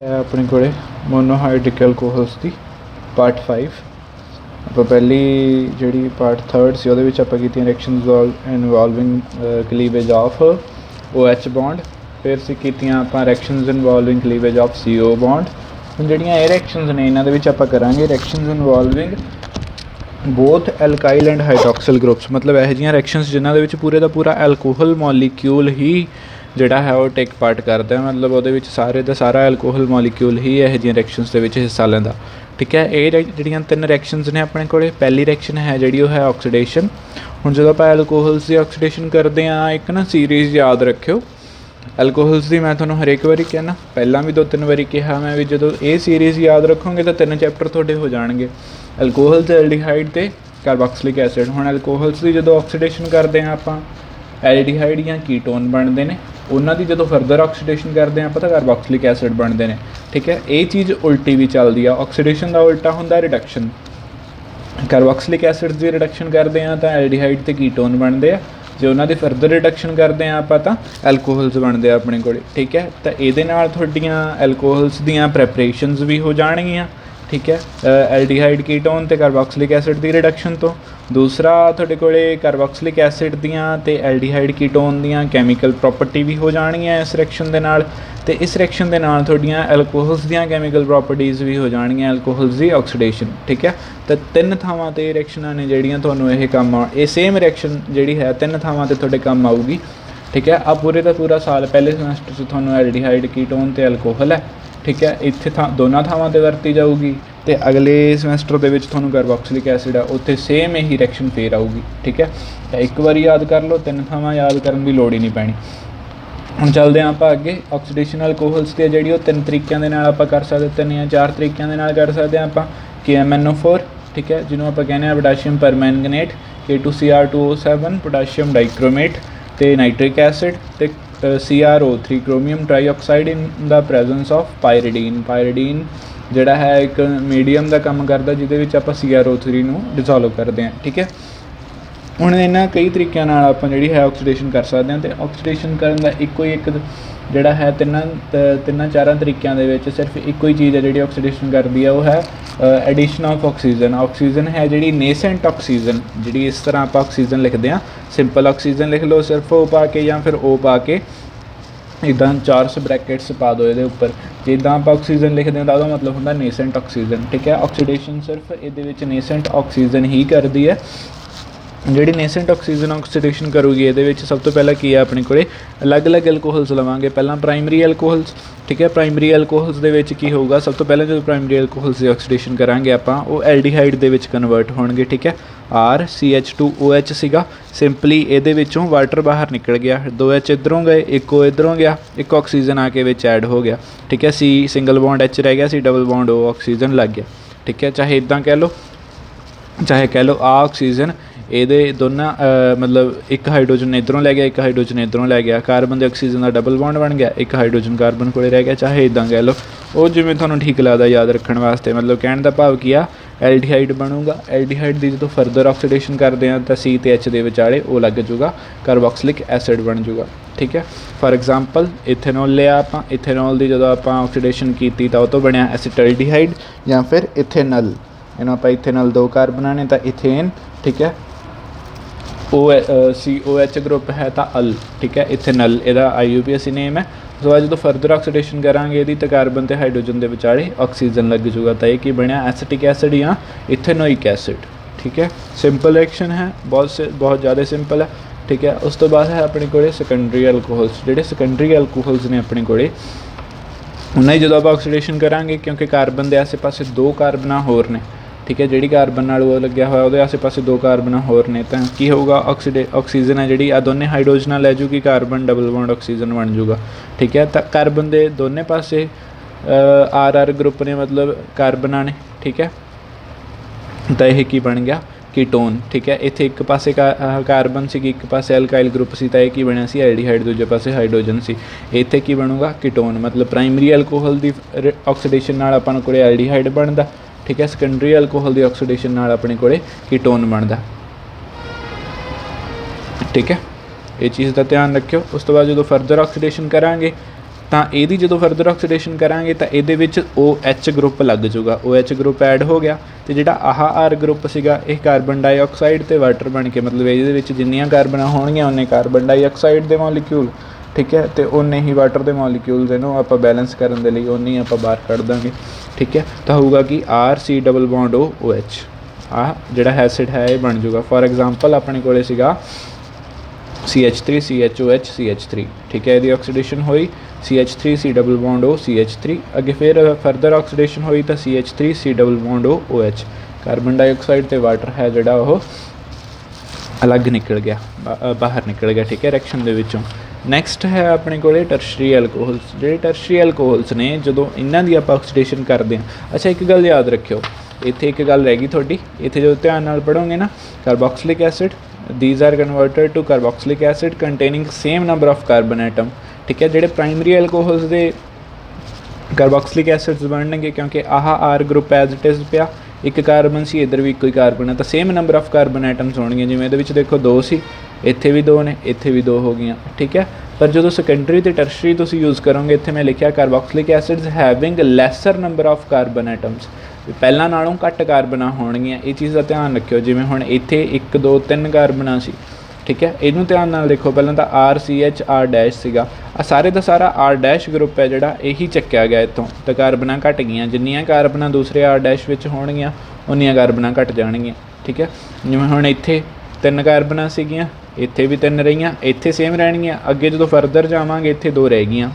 अपने कोले monohydric alcohols की पार्ट 5 आप पहली जी पार्ट 3rd से वो आप reactions involving cleavage of OH bond फिर से कीतियां आप reactions involving cleavage of CO bond ਹੁਣ ਜਿਹੜੀਆਂ ਇਹ ਰਿਐਕਸ਼ਨਸ ਨੇ ਇਹਨਾਂ ਦੇ ਵਿੱਚ ਆਪਾਂ ਕਰਾਂਗੇ reactions involving both alkyl and hydroxyl groups मतलब ਇਹੋ ਜਿਹੀਆਂ ਰਿਐਕਸ਼ਨਸ ਜਿਨ੍ਹਾਂ ਦੇ ਵਿੱਚ ਪੂਰੇ ਦਾ ਪੂਰਾ ਐਲਕੋਹਲ ਮੋਲੀਕਿਊਲ ਹੀ ਜਿਹੜਾ ਹੈ ਉਹ ਟੇਕ ਪਾਰਟ ਕਰਦਾ मतलब ਉਹਦੇ ਵਿੱਚ ਸਾਰੇ ਦਾ ਸਾਰਾ ਐਲਕੋਹਲ ਮੋਲੀਕਿਊਲ ਹੀ ਇਹੋ ਜਿਹੀਆਂ ਰਿਐਕਸ਼ਨਸ ਦੇ ਵਿੱਚ ਹਿੱਸਾ ਲੈਂਦਾ ਠੀਕ ਹੈ। ਇਹ ਜਿਹੜੀਆਂ ਤਿੰਨ ਰਿਐਕਸ਼ਨਸ ਨੇ ਆਪਣੇ ਕੋਲੇ ਪਹਿਲੀ ਰਿਐਕਸ਼ਨ ਹੈ ਜਿਹੜੀ ਉਹ ਹੈ ਆਕਸੀਡੇਸ਼ਨ। ਹੁਣ ਜਦੋਂ ਆਪਾਂ ਐਲਕੋਹਲਸ ਦੀ ਆਕਸੀਡੇਸ਼ਨ ਕਰਦੇ ਹਾਂ ਇੱਕ ਨਾ ਸੀਰੀਜ਼ ਯਾਦ ਰੱਖਿਓ ਐਲਕੋਹਲਸ ਦੀ ਮੈਂ ਤੁਹਾਨੂੰ ਹਰੇਕ ਵਾਰੀ ਕਹਿਣਾ ਪਹਿਲਾਂ ਵੀ 2-3 ਵਾਰੀ ਕਿਹਾ ਮੈਂ ਵੀ ਜਦੋਂ ਇਹ ਸੀਰੀਜ਼ ਯਾਦ ਰੱਖੋਗੇ ਤਾਂ 3 ਚੈਪਟਰ ਤੁਹਾਡੇ ਹੋ ਜਾਣਗੇ ਐਲਕੋਹਲਸ ਐਲਡੀਹਾਈਡ ਅਤੇ ਕਾਰਬੋਕਸਿਲਿਕ ਐਸਿਡ। ਹੁਣ ਐਲਕੋਹਲਸ ਦੀ ਜਦੋਂ ਆਕਸੀਡੇਸ਼ਨ ਕਰਦੇ ਹਾਂ ਆਪਾਂ ਐਲਡੀਹਾਈਡ ਜਾਂ ਕੀਟੋਨ ਬਣਦੇ ਨੇ ਉਹਨਾਂ ਦੀ ਜਦੋਂ ਫਰਦਰ ਆਕਸੀਡੇਸ਼ਨ ਕਰਦੇ ਹਾਂ ਆਪਾਂ ਤਾਂ ਕਾਰਬੋਕਸਿਲਿਕ ਐਸਿਡ ਬਣਦੇ ਨੇ ਠੀਕ ਹੈ। ਇਹ ਚੀਜ਼ ਉਲਟੀ ਵੀ ਚੱਲਦੀ ਆ ਆਕਸੀਡੇਸ਼ਨ ਦਾ ਉਲਟਾ ਹੁੰਦਾ ਰਿਡਕਸ਼ਨ ਕਾਰਬੋਕਸਿਲਿਕ ਐਸਿਡ ਦੀ ਰਿਡਕਸ਼ਨ ਕਰਦੇ ਹਾਂ ਤਾਂ ਐਲਡੀਹਾਈਡ ਅਤੇ ਕੀਟੋਨ ਬਣਦੇ ਆ ਜੇ ਉਹਨਾਂ ਦੀ ਫਰਦਰ ਰਿਡਕਸ਼ਨ ਕਰਦੇ ਹਾਂ ਆਪਾਂ ਤਾਂ ਐਲਕੋਹਲਸ ਬਣਦੇ ਆ ਆਪਣੇ ਕੋਲ ਠੀਕ ਹੈ। ਤਾਂ ਇਹਦੇ ਨਾਲ ਤੁਹਾਡੀਆਂ ਐਲਕੋਹਲਸ ਦੀਆਂ ਪ੍ਰੈਪਰੇਸ਼ਨਸ ਵੀ ਹੋ ਜਾਣਗੀਆਂ ਠੀਕ ਹੈ ਐਲਡੀਹਾਈਡ ਕੀਟੋਨ ਅਤੇ ਕਾਰਬੋਕਸਿਲਿਕ ਐਸਿਡ ਦੀ ਰਿਡਕਸ਼ਨ ਤੋਂ। ਦੂਸਰਾ ਤੁਹਾਡੇ ਕੋਲ ਕਾਰਬੋਕਸਿਲਿਕ ਐਸਿਡ ਦੀਆਂ ਅਤੇ ਐਲਡੀਹਾਈਡ ਕੀਟੋਨ ਦੀਆਂ ਕੈਮੀਕਲ ਪ੍ਰੋਪਰਟੀ ਵੀ ਹੋ ਜਾਣਗੀਆਂ ਇਸ ਰਿਐਕਸ਼ਨ ਦੇ ਨਾਲ ਅਤੇ ਇਸ ਰਿਐਕਸ਼ਨ ਦੇ ਨਾਲ ਤੁਹਾਡੀਆਂ ਐਲਕੋਹਲਸ ਦੀਆਂ ਕੈਮੀਕਲ ਪ੍ਰੋਪਰਟੀਜ਼ ਵੀ ਹੋ ਜਾਣਗੀਆਂ ਐਲਕੋਹਲਸ ਦੀ ਆਕਸੀਡੇਸ਼ਨ ਠੀਕ ਹੈ। ਤਾਂ 3 ਥਾਵਾਂ 'ਤੇ ਰਿਐਕਸ਼ਨਾਂ ਨੇ ਜਿਹੜੀਆਂ ਤੁਹਾਨੂੰ ਇਹ ਕੰਮ ਆ ਇਹ ਸੇਮ ਰਿਐਕਸ਼ਨ ਜਿਹੜੀ ਹੈ 3 ਥਾਵਾਂ 'ਤੇ ਤੁਹਾਡੇ ਕੰਮ ਆਊਗੀ ਠੀਕ ਹੈ। ਆ ਪੂਰੇ ਦਾ ਪੂਰਾ ਸਾਲ ਪਹਿਲੇ ਸਮੈਸਟਰ 'ਚ ਤੁਹਾਨੂੰ ਐਲਡੀਹਾਈਡ ਕੀਟੋਨ ਅਤੇ ਐਲਕੋਹਲ ਹੈ ਠੀਕ ਹੈ ਇੱਥੇ ਦੋਨਾਂ ਥਾਵਾਂ 'ਤੇ ਵਰਤੀ ਜਾਊਗੀ ਅਤੇ ਅਗਲੇ ਸਮੈਸਟਰ ਦੇ ਵਿੱਚ ਤੁਹਾਨੂੰ ਕਾਰਬੋਕਸਿਲਿਕ ਐਸਿਡ ਆ ਉੱਥੇ ਸੇਮ ਇਹੀ ਰਿਐਕਸ਼ਨ ਫੇਰ ਆਊਗੀ ਠੀਕ ਹੈ। ਤਾਂ ਇੱਕ ਵਾਰੀ ਯਾਦ ਕਰ ਲਓ 3 ਥਾਵਾਂ ਯਾਦ ਕਰਨ ਦੀ ਲੋੜ ਹੀ ਨਹੀਂ ਪੈਣੀ। ਹੁਣ ਚੱਲਦੇ ਹਾਂ ਆਪਾਂ ਅੱਗੇ ਆਕਸੀਡੇਸ਼ਨ ਐਲਕੋਹਲਸ 'ਤੇ ਜਿਹੜੀ ਉਹ 3 ਤਰੀਕਿਆਂ ਦੇ ਨਾਲ ਆਪਾਂ ਕਰ ਸਕਦੇ 3 ਜਾਂ 4 ਤਰੀਕਿਆਂ ਦੇ ਨਾਲ ਕਰ ਸਕਦੇ ਹਾਂ ਆਪਾਂ KMNO4 ਠੀਕ ਹੈ ਜਿਹਨੂੰ ਆਪਾਂ ਕਹਿੰਦੇ ਹਾਂ ਪੋਟਾਸ਼ੀਅਮ ਪਰਮੈਂਗਨੇਟ K2Cr2O7 ਪੋਟਾਸ਼ੀਅਮ ਡਾਈਕ੍ਰੋਮੇਟ ਅਤੇ ਨਾਈਟ੍ਰਿਕ ਐਸਿਡ ਅਤੇ CrO3 chromium trioxide in the presence of pyridine. Pyridine ਜਿਹੜਾ ਹੈ ਇੱਕ ਮੀਡੀਅਮ ਦਾ ਕੰਮ ਕਰਦਾ ਜਿਹਦੇ ਵਿੱਚ ਆਪਾਂ CrO3 ਨੂੰ ਡਿਸੋਲਵ ਕਰਦੇ ਹਾਂ ਠੀਕ ਹੈ। ਹੁਣ ਇਹਨਾਂ ਕਈ ਤਰੀਕਿਆਂ ਨਾਲ ਆਪਾਂ ਜਿਹੜੀ ਹੈ ਆਕਸੀਡੇਸ਼ਨ ਕਰ ਸਕਦੇ ਹਾਂ ਅਤੇ ਆਕਸੀਡੇਸ਼ਨ ਕਰਨ ਦਾ ਇੱਕੋ ਹੀ ਇੱਕ ਜਿਹੜਾ ਹੈ ਤਿੰਨਾਂ ਚਾਰਾਂ ਤਰੀਕਿਆਂ ਦੇ ਵਿੱਚ ਸਿਰਫ ਇੱਕੋ ਹੀ ਚੀਜ਼ ਹੈ ਜਿਹੜੀ ਆਕਸੀਡੇਸ਼ਨ ਕਰਦੀ ਹੈ ਉਹ ਹੈ ਐਡੀਸ਼ਨ ਆਫ ਆਕਸੀਜਨ। ਆਕਸੀਜਨ ਹੈ ਜਿਹੜੀ ਨੇਸੈਂਟ ਆਕਸੀਜਨ ਜਿਹੜੀ ਇਸ ਤਰ੍ਹਾਂ ਆਪਾਂ ਆਕਸੀਜਨ ਲਿਖਦੇ ਹਾਂ ਸਿੰਪਲ ਆਕਸੀਜਨ ਲਿਖ ਲਓ ਸਿਰਫ O ਪਾ ਕੇ ਜਾਂ ਫਿਰ O ਪਾ ਕੇ ਇੱਦਾਂ 4 ਬ੍ਰੈਕਟਸ ਪਾ ਦਿਓ ਇਹਦੇ ਉੱਪਰ ਜਿੱਦਾਂ ਆਪਾਂ ਆਕਸੀਜਨ ਲਿਖਦੇ ਹਾਂ ਤਾਂ ਉਹਦਾ ਮਤਲਬ ਹੁੰਦਾ ਨੇਸੈਂਟ ਆਕਸੀਜਨ ਠੀਕ ਹੈ। ਆਕਸੀਡੇਸ਼ਨ ਸਿਰਫ ਇਹਦੇ ਵਿੱਚ ਨੇਸੈਂਟ ਆਕਸੀਜਨ ਹੀ ਕਰਦੀ ਹੈ ਜਿਹੜੀ ਨੇਸੈਂਟ ਆਕਸੀਜਨ ਆਕਸੀਡੇਸ਼ਨ ਕਰੂਗੀ ਇਹਦੇ ਵਿੱਚ ਸਭ ਤੋਂ ਪਹਿਲਾਂ ਕੀ ਹੈ ਆਪਣੇ ਕੋਲ ਅਲੱਗ-ਅਲੱਗ ਐਲਕੋਹਲਸ ਲਵਾਂਗੇ ਪਹਿਲਾਂ ਪ੍ਰਾਇਮਰੀ ਐਲਕੋਹਲਸ ਠੀਕ ਹੈ। ਪ੍ਰਾਇਮਰੀ ਐਲਕੋਹਲਸ ਦੇ ਵਿੱਚ ਕੀ ਹੋਊਗਾ ਸਭ ਤੋਂ ਪਹਿਲਾਂ ਜਦੋਂ ਪ੍ਰਾਇਮਰੀ ਐਲਕੋਹਲਸ ਦੀ ਆਕਸੀਡੇਸ਼ਨ ਕਰਾਂਗੇ ਆਪਾਂ ਉਹ ਐਲਡੀਹਾਈਡ ਦੇ ਵਿੱਚ ਕਨਵਰਟ ਹੋਣਗੇ ਠੀਕ ਹੈ। RCH2OH ਸੀਗਾ ਸਿੰਪਲੀ ਇਹਦੇ ਵਿੱਚੋਂ ਵਾਟਰ ਬਾਹਰ ਨਿਕਲ ਗਿਆ 2 H ਇੱਧਰੋਂ ਗਏ 1 O ਇੱਧਰੋਂ ਗਿਆ 1 ਆਕਸੀਜਨ ਆ ਕੇ ਵਿੱਚ ਐਡ ਹੋ ਗਿਆ ਠੀਕ ਹੈ। C ਸਿੰਗਲ ਬੌਂਡ H ਰਹਿ ਗਿਆ ਸੀ ਡਬਲ ਬੌਂਡ O ਆਕਸੀਜਨ ਲੱਗ ਗਿਆ ਠੀਕ ਹੈ। ਚਾਹੇ ਇੱਦਾਂ ਕਹਿ ਲਓ ਚਾਹੇ ਕਹਿ ਲਓ ਆ ਆਕਸੀਜਨ ਇਹਦੇ ਦੋਨਾਂ मतलब एक हाइड्रोजन ਇੱਧਰੋਂ ਲੈ ਗਿਆ 1 ਹਾਈਡਰੋਜਨ ਇੱਧਰੋਂ ਲੈ ਗਿਆ ਕਾਰਬਨ ਦੇ ਆਕਸੀਜਨ ਦਾ ਡਬਲ ਬੌਂਡ ਬਣ ਗਿਆ 1 ਹਾਈਡਰੋਜਨ ਕਾਰਬਨ ਕੋਲੇ ਰਹਿ ਗਿਆ ਚਾਹੇ ਇੱਦਾਂ ਕਹਿ ਲਓ ਉਹ ਜਿਵੇਂ ਤੁਹਾਨੂੰ ਠੀਕ ਲੱਗਦਾ ਯਾਦ ਰੱਖਣ ਵਾਸਤੇ मतलब ਕਹਿਣ ਦਾ ਭਾਵ ਕੀ ਆ ਐਲਡੀਹਾਈਡ ਬਣੂਗਾ ਐਲਡੀਹਾਈਡ ਦੀ ਜਦੋਂ ਫਰਦਰ ਆਕਸੀਡੇਸ਼ਨ ਕਰਦੇ ਹਾਂ ਤਾਂ C ਅਤੇ H ਦੇ ਵਿਚਾਲੇ ਉਹ ਲੱਗ ਜੂਗਾ ਕਾਰਬੋਕਸਿਲਿਕ ਐਸਿਡ ਬਣ ਜੂਗਾ ਠੀਕ ਹੈ। ਫਾਰ ਐਗਜ਼ਾਮਪਲ ਇਥੇਨੋਲ ਲਿਆ ਆਪਾਂ ਇਥੇਨੋਲ ਦੀ ਜਦੋਂ ਆਪਾਂ ਆਕਸੀਡੇਸ਼ਨ ਕੀਤੀ ਤਾਂ ਉਹ ਤੋਂ ਬਣਿਆ ਐਸੀਟਲਡੀਹਾਈਡ ਜਾਂ ਫਿਰ ਇਥੇਨਲ ਇਹਨੂੰ ਆਪਾਂ ਇਥੇਨਲ 2 ਕਾਰਬਨਾਂ ਨੇ ਤਾਂ ਇਥੇਨ ਠੀਕ ਹੈ। COH ਗਰੁੱਪ ਹੈ ਤਾਂ ਅਲ ਠੀਕ ਹੈ ਇਥੇਨਲ ਇਹਦਾ IUPAC ਨੇਮ ਹੈ। ਉਸ ਤੋਂ ਬਾਅਦ ਜਦੋਂ ਫਰਦਰ ਆਕਸੀਡੇਸ਼ਨ ਕਰਾਂਗੇ ਇਹਦੀ ਤਾਂ ਕਾਰਬਨ ਅਤੇ ਹਾਈਡਰੋਜਨ ਦੇ ਵਿਚਾਲੇ ਆਕਸੀਜਨ ਲੱਗ ਜੂਗਾ ਤਾਂ ਇਹ ਕੀ ਬਣਿਆ ਐਸੀਟਿਕ ਐਸਿਡ ਜਾਂ ਇਥੇਨੋਇਕ ਐਸਿਡ ਠੀਕ ਹੈ। ਸਿੰਪਲ ਰਿਐਕਸ਼ਨ ਹੈ ਬਹੁਤ ਜ਼ਿਆਦਾ ਸਿੰਪਲ ਹੈ ਠੀਕ ਹੈ। ਉਸ ਤੋਂ ਬਾਅਦ ਹੈ ਆਪਣੇ ਕੋਲ ਸੈਕੰਡਰੀ ਐਲਕੋਹਲਸ ਜਿਹੜੇ ਸੈਕੰਡਰੀ ਐਲਕੋਹਲਸ ਨੇ ਆਪਣੇ ਕੋਲ ਉਹਨਾਂ ਹੀ ਜਦੋਂ ਆਪਾਂ ਆਕਸੀਡੇਸ਼ਨ ਕਰਾਂਗੇ ਕਿਉਂਕਿ ਕਾਰਬਨ ਦੇ ਆਸੇ ਪਾਸੇ 2 ਕਾਰਬਨਾਂ ਹੋਰ ਨੇ ਠੀਕ ਹੈ। ਜਿਹੜੀ ਕਾਰਬਨ ਨਾਲ ਉਹ ਲੱਗਿਆ ਹੋਇਆ ਉਹਦੇ ਆਸੇ ਪਾਸੇ 2 ਕਾਰਬਨਾਂ ਹੋਰ ਨੇ ਤਾਂ ਕੀ ਹੋਊਗਾ ਆਕਸੀਜਨ ਹੈ ਜਿਹੜੀ ਆ ਦੋਨੇ ਹਾਈਡਰੋਜਨਾਂ ਲੈ ਜੂਗੀ ਕਾਰਬਨ ਡਬਲ ਬੌਂਡ ਆਕਸੀਜਨ ਬਣ ਜੂਗਾ ਠੀਕ ਹੈ। ਤਾਂ ਕਾਰਬਨ ਦੇ ਦੋਨੇ ਪਾਸੇ RR ਗਰੁੱਪ ਨੇ मतलब ਕਾਰਬਨਾਂ ਨੇ ਠੀਕ ਹੈ। ਤਾਂ ਇਹ ਕੀ ਬਣ ਗਿਆ ਕੀਟੋਨ ਠੀਕ ਹੈ। ਇੱਥੇ ਇੱਕ ਪਾਸੇ ਕਾਰਬਨ ਸੀਗੀ ਇੱਕ ਪਾਸੇ ਐਲਕਾਈਲ ਗਰੁੱਪ ਸੀ ਤਾਂ ਇਹ ਕੀ ਬਣਿਆ ਸੀ ਐਲਡੀਹਾਈਡ ਦੂਜੇ ਪਾਸੇ ਹਾਈਡਰੋਜਨ ਸੀ ਇੱਥੇ ਕੀ ਬਣੂਗਾ ਕੀਟੋਨ मतलब ਪ੍ਰਾਇਮਰੀ ਐਲਕੋਹਲ ਦੀ ਆਕਸੀਡੇਸ਼ਨ ਨਾਲ ਆਪਾਂ ਨੂੰ ਕੋਲ ਐਲਡੀਹਾਈਡ ਬਣਦਾ ਠੀਕ ਹੈ। ਸੈਕੰਡਰੀ ਐਲਕੋਹਲ ਦੀ ਆਕਸੀਡੇਸ਼ਨ ਨਾਲ ਆਪਣੇ ਕੋਲ ਕੀਟੋਨ ਬਣਦਾ ਠੀਕ ਹੈ। ਇਹ ਚੀਜ਼ ਦਾ ਧਿਆਨ ਰੱਖਿਓ। ਉਸ ਤੋਂ ਬਾਅਦ ਜਦੋਂ ਫਰਦਰ ਆਕਸੀਡੇਸ਼ਨ ਕਰਾਂਗੇ ਤਾਂ ਇਹਦੀ ਜਦੋਂ ਫਰਦਰ ਆਕਸੀਡੇਸ਼ਨ ਕਰਾਂਗੇ ਤਾਂ ਇਹਦੇ ਵਿੱਚ OH ਗਰੁੱਪ ਲੱਗ ਜਾਊਗਾ, OH ਗਰੁੱਪ ਐਡ ਹੋ ਗਿਆ ਤੇ ਜਿਹੜਾ ਆਹ R ਗਰੁੱਪ ਸੀਗਾ ਇਹ ਕਾਰਬਨ ਡਾਈਆਕਸਾਈਡ ਤੇ ਵਾਟਰ ਬਣ ਕੇ, ਮਤਲਬ ਇਹਦੇ ਵਿੱਚ ਜਿੰਨੀਆਂ ਕਾਰਬਨਾਂ ਹੋਣਗੀਆਂ ਉਨੇ ਕਾਰਬਨ ਡਾਈਆਕਸਾਈਡ ਦੇ ਮੋਲੀਕਿਊਲ, ठीक है, तो उन्ने ही वाटर के मॉलिक्यूल्स इनू आप बैलेंस करने के लिए उन्नी आप बाहर कढ़ देंगे, ठीक है। तो होगा कि RC डबल बॉन्ड OH आ जिहड़ा एसिड है ये बन जाऊगा। फॉर एग्जाम्पल अपने कोले सीगा CH3 CHOH CH3, ठीक है, यदि ऑक्सीडेशन हुई CH3 C double bond O CH3, अगे फिर फर्दर ऑक्सीडेशन हुई तो CH3 C double bond O OH, carbon dioxide तो वाटर है जिहड़ा ओह अलग निकल गया, बाहर निकल गया, ठीक है, रिएक्शन दे विचों। नैक्सट है अपने को टर्शरी एल्कोहल्स। जो टर्शरी एल्कोहल्स ने जो इन्हां दी आपां ऑक्सीडेशन करते हैं, अच्छा एक गल याद रखियो, इत्थे एक गल रह गई थोड़ी, इत्थे जो ध्यान नाल पढ़ोगे ना, carboxylic acid these are converted to carboxylic acid containing same number of carbon atom, ठीक है। जिहड़े प्राइमरी एल्कोहल्स दे कार्बोक्सिलिक एसिड्स बनणगे क्योंकि ah R group as it is पिया, एक कार्बन सी इधर भी कोई कार्बन है, तो same number of carbon atoms होणगे, जिवें इहदे विच देखो 2 सी, इत्थे भी 2 ने, इत्थे भी 2 हो गई, ठीक है। पर जो सैकेंडरी तो टर्शरी तुसीं यूज़ करोगे, इत्थे मैं लिखिया carboxylic acids having lesser number of carbon atoms, पहलां नालों घट कार्बना होणगियां, ये चीज़ का ध्यान रखियो। जिवें हुण इत्थे 1 2 3 कार्बना सी, ठीक है, इनू ध्यान नाल देखो, पहलां तो RCH R डैश सीगा, सारे का सारा R डैश ग्रुप है जिहड़ा यही चक्या गया इत्थों, तो कार्बना घट गईयां, जिन्नियां कार्बना दूसरे R डैश विच होणगियां उन्नियां कार्बना घट जाणगियां, ठीक है। जिवें हुण इत्थे 3 कार्बना सीगियां, इत्थे भी 3 रहीआं, इत्थे सेम रहणगियां, अगे जो फरदर जावांगे इत्थे 2 रह गईयां,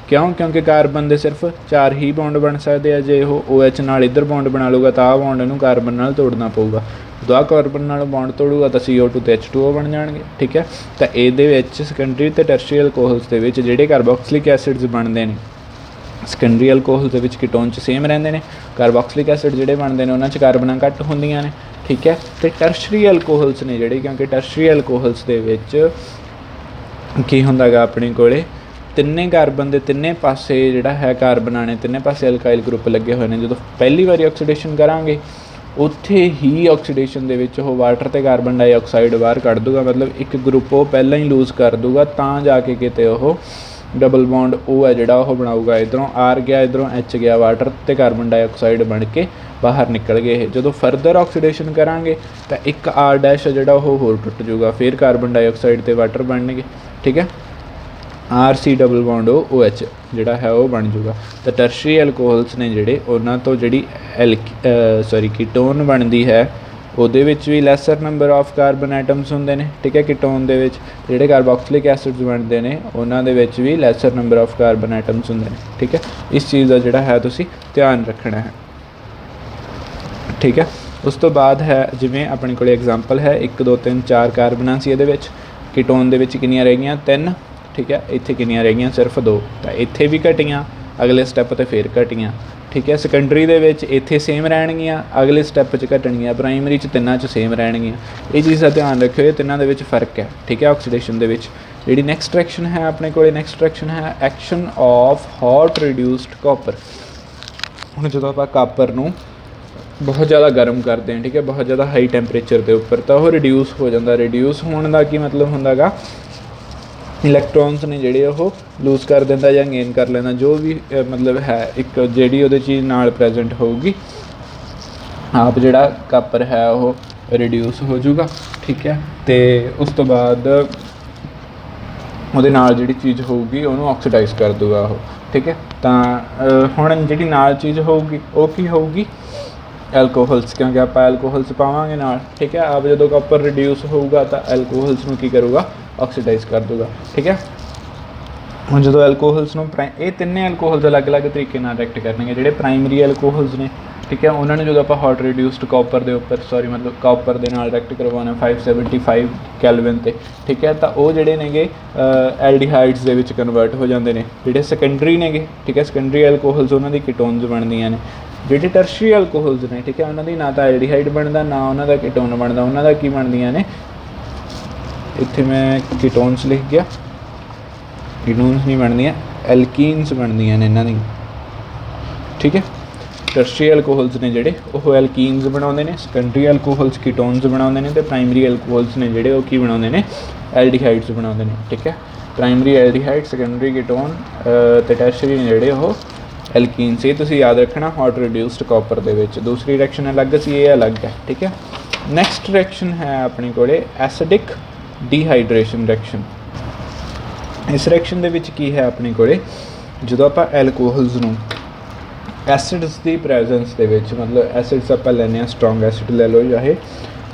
क्यों, क्योंकि कार्बन के सिर्फ 4 ही बॉन्ड बन सकते हैं, जे वो OH नाल इधर बॉन्ड बना लूगा तो आ बॉन्ड इनू कार्बन नाल तोड़ना पऊगा, जो आ कार्बन नाल बॉन्ड तोड़ूगा तो CO2 तो H2O बन जाएंगे, ठीक है। तो ये सैकेंडरी तो टर्शरी एल्कोहल्स के जिहड़े कार्बोक्सिलिक एसिड्स बनते हैं, सैकेंडरी एल्कोहल के कीटोन सेम रहते हैं, कार्बोक्सिलिक एसिड जिहड़े बनते हैं उन्हां कार्बना घट होंदियां ने, ठीक है। तो टर्शरी एल्कोहल्स ने जिहड़े, क्योंकि टर्शरी एल्कोहल्स के की हुंदा गा अपने कोले तिन्ने कार्बन के तिन्ने पासे जिहड़ा है कार्बना ने तिन्ने पासे अल्काइल ग्रुप लगे हुए हैं, जो पहली बारी ऑक्सीडेशन करांगे उत्थे ही ऑक्सीडेशन दे विच वो वाटर ते कार्बन डाइऑक्साइड बाहर कढ़ दूगा, मतलब एक ग्रुप वो पहला ही लूज़ कर दूगा, तां जाके किते वो डबल बॉन्ड O है जिहड़ा वो बनाऊगा, इधरों R गया इधरों H गया, वाटर ते कार्बन डाइऑक्साइड बन के बाहर निकल गए। जो फरदर ऑक्सीडेशन करांगे तो एक R डैश जिहड़ा वो होर टुट जूगा, फिर कार्बन डाइऑक्साइड ते वाटर बनणगे, ठीक है, RC डबल बॉन्ड OH जिहड़ा है वो बन जूगा। तो टर्शरी एल्कोहल्स ने जिहड़े उन्हां तो जिहड़ी कीटोन बनती है ਉਹਦੇ ਵਿੱਚ भी lesser number of carbon atoms होंगे ने, ठीक है। कीटोन दे विच जिहड़े कार्बोक्सिलिक एसिड्स बनते हैं उन्हां दे विच भी lesser number of carbon atoms होंगे ने, ठीक है। इस चीज़ का जिहड़ा है तुसीं ध्यान रखना है, ठीक है। उस तो बाद है जिवें अपने कोल एग्जाम्पल है 1 2 3 4 कार्बना सी इहदे विच, कीटोन दे विच किन्नियां रह गईयां 3, ठीक है, इत्थे किन्नियां रह गईयां सिर्फ 2, तो इत्थे भी घटियां, अगले स्टैप ते फिर घटियां, ठीक है। सैकेंडरी दे विच इत्थे सेम रहणगियां, अगले स्टैप च घटणगियां, प्राइमरी च तिन्नां च सेम रहणगियां। ये चीज़ का ध्यान रखियो, तिन्नां दे विच फर्क है, ठीक है। ऑक्सीडेशन दे विच जिहड़ी नैक्सट रिएक्शन है अपने कोल, नैक्सट रिएक्शन है action of hot reduced copper. हुण जदों आपां कापर नूं बहुत ज़्यादा गर्म करते हैं, ठीक है, बहुत ज़्यादा हाई टैंपरेचर के उपर, तो वह रिड्यूस हो जाता। रिड्यूस होने का की मतलब होंदा गा, इलैक्ट्रॉन्स ने जिहड़े वो लूज़ कर देंदा या गेन कर लेना, जो भी मतलब है एक जिहड़ी उहदे चीज़ नाल प्रेजेंट होगी, आप जिहड़ा कापर है वो रिड्यूस हो जाऊगा, ठीक है। तो उस तो बाद उहदे नाल जिहड़ी चीज़ होगी उहनूं ऑक्सीडाइज़ कर दूगा वो, ठीक है। तो हुण जिहड़ी नाल चीज़ होगी वो की होगी, एल्कोहल्स, क्योंकि आप एल्कोहल्स पावांगे नाल, ठीक है। आप जो कॉपर रिड्यूस होगा तो एल्कोहल्स नूं की करूँगा, ऑक्सीडाइज़ कर दूगा, ठीक है। हुण जो एल्कोहल्स नूं ये तिन्ने एल्कोहल्स अलग अलग तरीके नाल रिएक्ट करनगे, जिहड़े प्राइमरी एल्कोहल्स ने, ठीक है, उन्होंने जो आप हॉट रिड्यूस्ड कॉपर के उपर मतलब कॉपर के नाल रिएक्ट करवाना 575 कैल्विन ते, ठीक है, तो वो जिहड़े नेगे एल्डिहाइड्स दे विच कन्वर्ट हो जाते हैं, जिहड़े सैकेंडरी नेगे, ठीक है। सैकेंडरी एल्कोहल्स उन्होंने कीटोन्स बनदियां ने, जिहड़े टर्शरी एल्कोहल्स ने, ठीक है, उन्होंने ना तो एल्डिहाइड बनता ना उन्होंने कीटोन बनता, उन्होंने की बनदियां ने, इत्थे मैं कीटोन्स लिख गया, कीटोन्स नहीं बनदियां, एल्कीन्स बनदियां ने इन्हां दी, ठीक है। टर्शरी एल्कोहल्स ने जिहड़े वो एल्कीन्स बनाउंदे ने, सैकेंडरी एल्कोहल्स कीटोन्स बनाउंदे ने, ते प्राइमरी एल्कोहल्स ने जिहड़े वो की बनाउंदे ने, एल्डिहाइड्स बनाउंदे ने, ठीक है। ਪ੍ਰਾਇਮਰੀ ਐਲਡੀਹਾਈਡ, ਸੈਕੰਡਰੀ ਕੀਟੋਨ ਤੇ ਟੈਰਸ਼ਰੀ ਨੇ ਜਿਹੜੇ ਉਹ ਐਲਕੀਨਸ। ਇਹ ਤੁਸੀਂ ਯਾਦ ਰੱਖਣਾ ਹੌਟ ਰਿਡਿਊਸਡ ਕਾਪਰ ਦੇ ਵਿੱਚ। ਦੂਸਰੀ ਰਿਐਕਸ਼ਨ ਅਲੱਗ ਸੀ, ਇਹ ਅਲੱਗ ਹੈ, ਠੀਕ ਹੈ। ਨੈਕਸਟ ਰਿਐਕਸ਼ਨ ਹੈ ਆਪਣੇ ਕੋਲੇ ਐਸਿਡਿਕ ਡੀਹਾਈਡਰੇਸ਼ਨ ਰਿਐਕਸ਼ਨ। ਇਸ ਰਿਐਕਸ਼ਨ ਦੇ ਵਿੱਚ ਕੀ ਹੈ ਆਪਣੇ ਕੋਲੇ, ਜਦੋਂ ਆਪਾਂ ਐਲਕੋਹਲਸ ਨੂੰ ਐਸਿਡਸ ਦੀ ਪ੍ਰੈਜੈਂਸ ਦੇ ਵਿੱਚ, ਮਤਲਬ ਐਸਿਡਸ ਆਪਾਂ ਲੈਂਦੇ ਹਾਂ, ਸਟਰੋਂਗ ਐਸਿਡ ਲੈ ਲਓ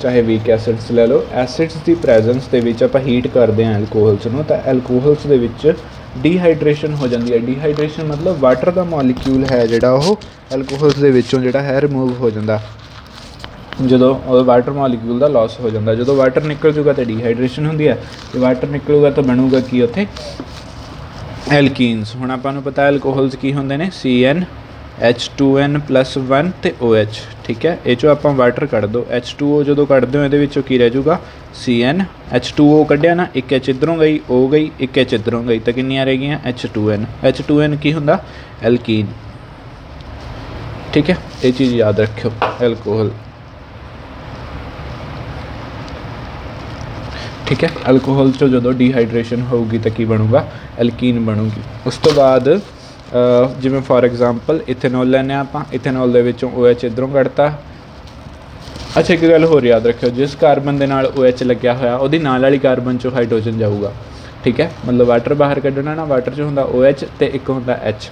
ਚਾਹੇ ਵੀਕ ਐਸਿਡਸ ਲੈ ਲਓ, ਐਸਿਡਸ ਦੀ ਪ੍ਰੈਜੈਂਸ ਦੇ ਵਿੱਚ ਆਪਾਂ ਹੀਟ ਕਰਦੇ ਹਾਂ ਐਲਕੋਹਲਸ ਨੂੰ, ਤਾਂ ਐਲਕੋਹਲਸ ਦੇ ਵਿੱਚ ਡੀਹਾਈਡਰੇਸ਼ਨ ਹੋ ਜਾਂਦੀ ਹੈ। ਡੀਹਾਈਡਰੇਸ਼ਨ ਮਤਲਬ ਵਾਟਰ ਦਾ ਮੋਲੀਕਿਊਲ ਹੈ ਜਿਹੜਾ ਉਹ ਐਲਕੋਹਲਸ ਦੇ ਵਿੱਚੋਂ ਜਿਹੜਾ ਹੈ ਰਿਮੂਵ ਹੋ ਜਾਂਦਾ, ਜਦੋਂ ਉਹ ਵਾਟਰ ਮੋਲੀਕਿਊਲ ਦਾ ਲਾਸ ਹੋ ਜਾਂਦਾ। ਜਦੋਂ ਵਾਟਰ ਨਿਕਲ ਜੂਗਾ ਤਾਂ ਡੀਹਾਈਡਰੇਸ਼ਨ ਹੁੰਦੀ ਹੈ, ਤੇ ਵਾਟਰ ਨਿਕਲੂਗਾ ਤਾਂ ਬਣੂਗਾ ਕੀ ਉੱਥੇ, ਐਲਕੀਨਸ। ਹੁਣ ਆਪਾਂ ਨੂੰ ਪਤਾ ਐਲਕੋਹਲਸ ਕੀ ਹੁੰਦੇ ਨੇ, CnH2n+1 ਤੇ OH, ਠੀਕ ਹੈ। ਇਹ 'ਚੋਂ ਆਪਾਂ ਵਾਟਰ ਕੱਢ ਦਿਓ, H2O ਜਦੋਂ ਕੱਢਦੇ ਹੋ ਇਹਦੇ ਵਿੱਚੋਂ ਕੀ ਰਹਿ ਜੂਗਾ, CN। H2O ਕੱਢਿਆ ਨਾ, ਇੱਕ H ਇੱਧਰੋਂ ਗਈ, O ਗਈ, ਇੱਕ H ਇੱਧਰੋਂ ਗਈ, ਤਾਂ ਕਿੰਨੀਆਂ ਰਹਿ ਗਈਆਂ, H2n। H2n ਕੀ ਹੁੰਦਾ, ਐਲਕੀਨ, ਠੀਕ ਹੈ। ਇਹ ਚੀਜ਼ ਯਾਦ ਰੱਖਿਓ, ਐਲਕੋਹਲ, ਠੀਕ ਹੈ। ਐਲਕੋਹਲ 'ਚੋਂ ਜਦੋਂ ਡੀਹਾਈਡਰੇਸ਼ਨ ਹੋਊਗੀ ਤਾਂ ਕੀ ਬਣੂਗਾ, ਐਲਕੀਨ ਬਣੂਗੀ। ਉਸ ਤੋਂ ਬਾਅਦ ਜਿਵੇਂ ਫੋਰ ਐਗਜ਼ਾਮਪਲ ਇਥੇਨੋਲ ਲੈਂਦੇ ਹਾਂ ਆਪਾਂ, ਇਥੇਨੋਲ ਦੇ ਵਿੱਚੋਂ OH ਇੱਧਰੋਂ ਕੱਢਤਾ। ਅੱਛਾ, ਇੱਕ ਗੱਲ ਹੋਰ ਯਾਦ ਰੱਖਿਓ, ਜਿਸ ਕਾਰਬਨ ਦੇ ਨਾਲ OH ਲੱਗਿਆ ਹੋਇਆ ਉਹਦੀ ਨਾਲ ਵਾਲੀ ਕਾਰਬਨ 'ਚੋਂ ਹਾਈਡਰੋਜਨ ਜਾਊਗਾ, ਠੀਕ ਹੈ। ਮਤਲਬ ਵਾਟਰ ਬਾਹਰ ਕੱਢਣਾ ਨਾ, ਵਾਟਰ 'ਚ ਹੁੰਦਾ OH ਤੇ ਇੱਕ ਹੁੰਦਾ H।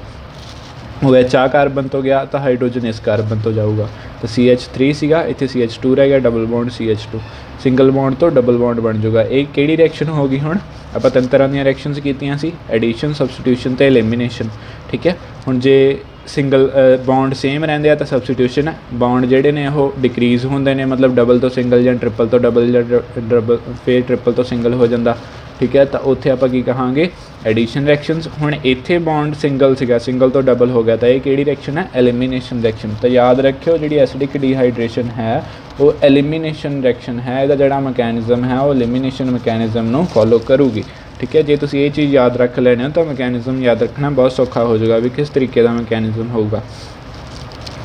OH ਆ ਕਾਰਬਨ ਤੋਂ ਗਿਆ ਤਾਂ ਹਾਈਡਰੋਜਨ ਇਸ ਕਾਰਬਨ ਤੋਂ ਜਾਊਗਾ, ਤਾਂ CH3 ਸੀਗਾ, ਇੱਥੇ CH2 ਰਹਿ ਗਿਆ, double bond CH2, single bond ਤੋਂ ਡਬਲ ਬੌਂਡ ਬਣ ਜਾਊਗਾ। ਇਹ ਕਿਹੜੀ ਰਿਐਕਸ਼ਨ ਹੋ ਗਈ, ਹੁਣ ਆਪਾਂ 3 ਤਰ੍ਹਾਂ ਦੀਆਂ ਰਿਐਕਸ਼ਨਸ ਕੀਤੀਆਂ ਸੀ, ਐਡੀਸ਼ਨ, ਸਬਸਟੀਟਿਊਸ਼ਨ ਤੇ ਐਲੀਮੀਨੇਸ਼ਨ, ਠੀਕ ਹੈ। ਹੁਣ ਜੇ ਸਿੰਗਲ ਬੌਂਡ ਸੇਮ ਰਹਿੰਦੇ ਆ ਤਾਂ ਸਬਸਟੀਟਿਊਸ਼ਨ ਹੈ, ਬੌਂਡ ਜਿਹੜੇ ਨੇ ਉਹ ਡਿਕਰੀਜ਼ ਹੁੰਦੇ ਨੇ, ਮਤਲਬ ਡਬਲ ਤੋਂ ਸਿੰਗਲ ਜਾਂ ਟ੍ਰਿਪਲ ਤੋਂ ਡਬਲ ਜਾਂ ਡਬਲ ਫਿਰ ਟ੍ਰਿਪਲ ਤੋਂ ਸਿੰਗਲ ਹੋ ਜਾਂਦਾ, ਠੀਕ ਹੈ। ਤਾਂ ਉੱਥੇ ਆਪਾਂ ਕੀ ਕਹਾਂਗੇ, ਐਡੀਸ਼ਨ ਰਿਐਕਸ਼ਨਸ। ਹੁਣ ਇੱਥੇ ਬੌਂਡ ਸਿੰਗਲ ਸੀਗਾ, ਸਿੰਗਲ ਤੋਂ ਡਬਲ ਹੋ ਗਿਆ, ਤਾਂ ਇਹ ਕਿਹੜੀ ਰਿਐਕਸ਼ਨ ਹੈ, ਐਲੀਮੀਨੇਸ਼ਨ ਰਿਐਕਸ਼ਨ। ਤਾਂ ਯਾਦ ਰੱਖਿਓ ਜਿਹੜੀ ਐਸਿਡਿਕ ਡੀਹਾਈਡਰੇਸ਼ਨ ਹੈ ਉਹ ਐਲੀਮੀਨੇਸ਼ਨ ਰਿਐਕਸ਼ਨ ਹੈ, ਇਹਦਾ ਜਿਹੜਾ ਮਕੈਨਿਜ਼ਮ ਹੈ ਉਹ ਐਲੀਮੀਨੇਸ਼ਨ ਮਕੈਨਿਜ਼ਮ ਨੂੰ ਫੋਲੋ ਕਰੂਗੀ, ਠੀਕ ਹੈ। ਜੇ ਤੁਸੀਂ ਇਹ ਚੀਜ਼ ਯਾਦ ਰੱਖ ਲੈਣੇ ਹੋ ਤਾਂ ਮਕੈਨਿਜ਼ਮ ਯਾਦ ਰੱਖਣਾ ਬਹੁਤ ਸੌਖਾ ਹੋ ਜਾਊਗਾ ਵੀ ਕਿਸ ਤਰੀਕੇ ਦਾ ਮਕੈਨਿਜ਼ਮ ਹੋਊਗਾ।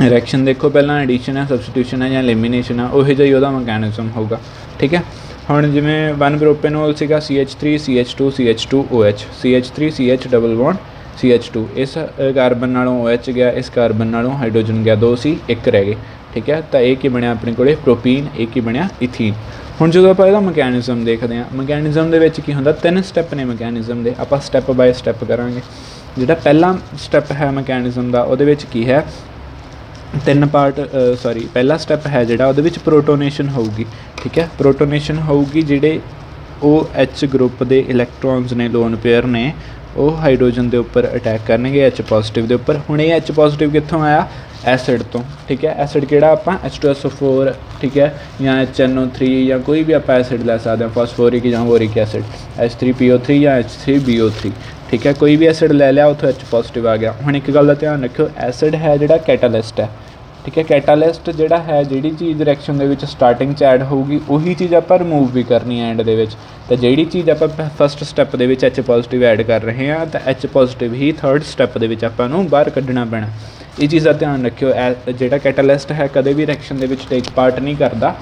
ਰਿਐਕਸ਼ਨ ਦੇਖੋ, ਪਹਿਲਾਂ ਐਡੀਸ਼ਨ ਹੈ, ਸਬਸਟੀਟਿਊਸ਼ਨ ਹੈ ਜਾਂ ਐਲੀਮੀਨੇਸ਼ਨ ਹੈ, ਉਹੀ ਜਿਹਾ ਹੀ ਉਹਦਾ ਮਕੈਨਿਜ਼ਮ ਹੋਊਗਾ, ਠੀਕ ਹੈ। ਹੁਣ ਜਿਵੇਂ 1 ਪ੍ਰੋਪੇਨੋਲ ਸੀਗਾ, CH3 CH2 CH2 OH, CH3 CH double bond CH2, ਇਸ ਕਾਰਬਨ ਨਾਲੋਂ OH ਗਿਆ, ਇਸ ਕਾਰਬਨ ਨਾਲੋਂ ਹਾਈਡਰੋਜਨ ਗਿਆ, 2 ਸੀ 1 ਰਹਿ ਗਏ, ਠੀਕ ਹੈ। ਤਾਂ ਇਹ ਕੀ ਬਣਿਆ ਆਪਣੇ ਕੋਲੇ, ਪ੍ਰੋਪੀਨ, ਇਹ ਕੀ ਬਣਿਆ, ਇਥੀਨ। ਹੁਣ ਜਦੋਂ ਆਪਾਂ ਇਹਦਾ ਮਕੈਨਿਜ਼ਮ ਦੇਖਦੇ ਹਾਂ, ਮਕੈਨਿਜ਼ਮ ਦੇ ਵਿੱਚ ਕੀ ਹੁੰਦਾ, 3 ਸਟੈਪ ਨੇ ਮਕੈਨਿਜ਼ਮ ਦੇ, ਆਪਾਂ ਸਟੈਪ ਬਾਏ ਸਟੈਪ ਕਰਾਂਗੇ। ਜਿਹੜਾ ਪਹਿਲਾ ਸਟੈਪ ਹੈ ਮਕੈਨਿਜ਼ਮ ਦਾ, ਉਹਦੇ ਵਿੱਚ ਕੀ ਹੈ, 3 ਪਾਰਟ, ਪਹਿਲਾ ਸਟੈਪ ਹੈ ਜਿਹੜਾ ਉਹਦੇ ਵਿੱਚ ਪ੍ਰੋਟੋਨੇਸ਼ਨ ਹੋਊਗੀ, ਠੀਕ ਹੈ। ਪ੍ਰੋਟੋਨੇਸ਼ਨ ਹੋਊਗੀ, ਜਿਹੜੇ OH ਗਰੁੱਪ ਦੇ ਇਲੈਕਟ੍ਰੋਨਸ ਨੇ, ਲੋਨ ਪੇਅਰ ਨੇ, ਉਹ ਹਾਈਡਰੋਜਨ ਦੇ ਉੱਪਰ ਅਟੈਕ ਕਰਨਗੇ, H ਪੋਜ਼ੀਟਿਵ ਦੇ ਉੱਪਰ। ਹੁਣ ਇਹ H ਪੋਜ਼ੀਟਿਵ ਕਿੱਥੋਂ ਆਇਆ, ਐਸਿਡ ਤੋਂ, ਠੀਕ ਹੈ। ਐਸਿਡ ਕਿਹੜਾ, ਆਪਾਂ H2SO4, ਠੀਕ ਹੈ, ਜਾਂ HNO3 ਜਾਂ ਕੋਈ ਵੀ ਆਪਾਂ ਐਸਿਡ ਲੈ ਸਕਦੇ ਹਾਂ, ਫਾਸਫੋਰਿਕ ਜਾਂ ਬੋਰਿਕ ਐਸਿਡ, H3PO3 ਜਾਂ H3BO3, ਠੀਕ ਹੈ। ਕੋਈ ਵੀ ਐਸਿਡ ਲੈ ਲਿਆ, ਉੱਥੋਂ H ਪੋਜ਼ੀਟਿਵ ਆ ਗਿਆ। ਹੁਣ ਇੱਕ ਗੱਲ ਦਾ ਧਿਆਨ ਰੱਖਿਓ, ਐਸਿਡ ਹੈ ਜਿਹੜਾ ਕੈਟਾਲਿਸਟ ਹੈ, ਠੀਕ ਹੈ। ਕੈਟਾਲਿਸਟ ਜਿਹੜਾ ਹੈ, ਜਿਹੜੀ ਚੀਜ਼ ਰਿਐਕਸ਼ਨ ਦੇ ਵਿੱਚ ਸਟਾਰਟਿੰਗ 'ਚ ਐਡ ਹੋਊਗੀ ਉਹੀ ਚੀਜ਼ ਆਪਾਂ ਰਿਮੂਵ ਵੀ ਕਰਨੀ ਹੈ ਐਂਡ ਦੇ ਵਿੱਚ। ਤਾਂ ਜਿਹੜੀ ਚੀਜ਼ ਆਪਾਂ ਫਸਟ ਸਟੈਪ ਦੇ ਵਿੱਚ H ਪੋਜ਼ੀਟਿਵ ਐਡ ਕਰ ਰਹੇ ਹਾਂ, ਤਾਂ H ਪੋਜ਼ੀਟਿਵ ਹੀ 3rd ਸਟੈਪ ਦੇ ਵਿੱਚ ਆਪਾਂ ਨੂੰ ਬਾਹਰ ਕੱਢਣਾ ਪੈਣਾ। ਇਹ ਚੀਜ਼ ਦਾ ਧਿਆਨ ਰੱਖਿਓ, ਜਿਹੜਾ ਕੈਟਾਲਿਸਟ ਹੈ ਕਦੇ ਵੀ ਰਿਐਕਸ਼ਨ ਦੇ ਵਿੱਚ ਟੇਕ ਪਾਰਟ ਨਹੀਂ ਕਰਦਾ,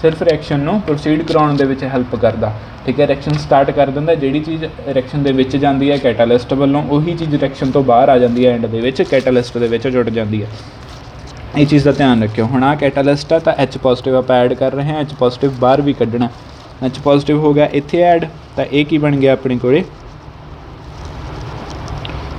ਸਿਰਫ ਰਿਐਕਸ਼ਨ ਨੂੰ ਪ੍ਰੋਸੀਡ ਕਰਾਉਣ ਦੇ ਵਿੱਚ ਹੈਲਪ ਕਰਦਾ, ਠੀਕ ਹੈ। ਰਿਐਕਸ਼ਨ ਸਟਾਰਟ ਕਰ ਦਿੰਦਾ, ਜਿਹੜੀ ਚੀਜ਼ ਰਿਐਕਸ਼ਨ ਦੇ ਵਿੱਚ ਜਾਂਦੀ ਹੈ ਕੈਟਾਲਿਸਟ ਵੱਲੋਂ, ਉਹੀ ਚੀਜ਼ ਰਿਐਕਸ਼ਨ ਤੋਂ ਬਾਹਰ ਆ ਜਾਂਦੀ ਹੈ ਐਂਡ ਦੇ ਵਿੱਚ, ਕੈਟਾਲਿਸਟ ਦੇ ਵਿੱਚ ਜੁੜ ਜਾਂਦੀ ਹੈ। ਇਹ ਚੀਜ਼ ਦਾ ਧਿਆਨ ਰੱਖਿਓ। ਹੁਣ ਆਹ ਕੈਟਾਲਿਸਟ ਆ, ਤਾਂ H ਪੋਜ਼ੀਟਿਵ ਆਪਾਂ ਐਡ ਕਰ ਰਹੇ ਹਾਂ, H ਪੋਜ਼ੀਟਿਵ ਬਾਹਰ ਵੀ ਕੱਢਣਾ, H ਪੋਜ਼ੀਟਿਵ ਹੋ ਗਿਆ ਇੱਥੇ ਐਡ, ਤਾਂ ਇਹ ਕੀ ਬਣ ਗਿਆ ਆਪਣੇ ਕੋਲੇ,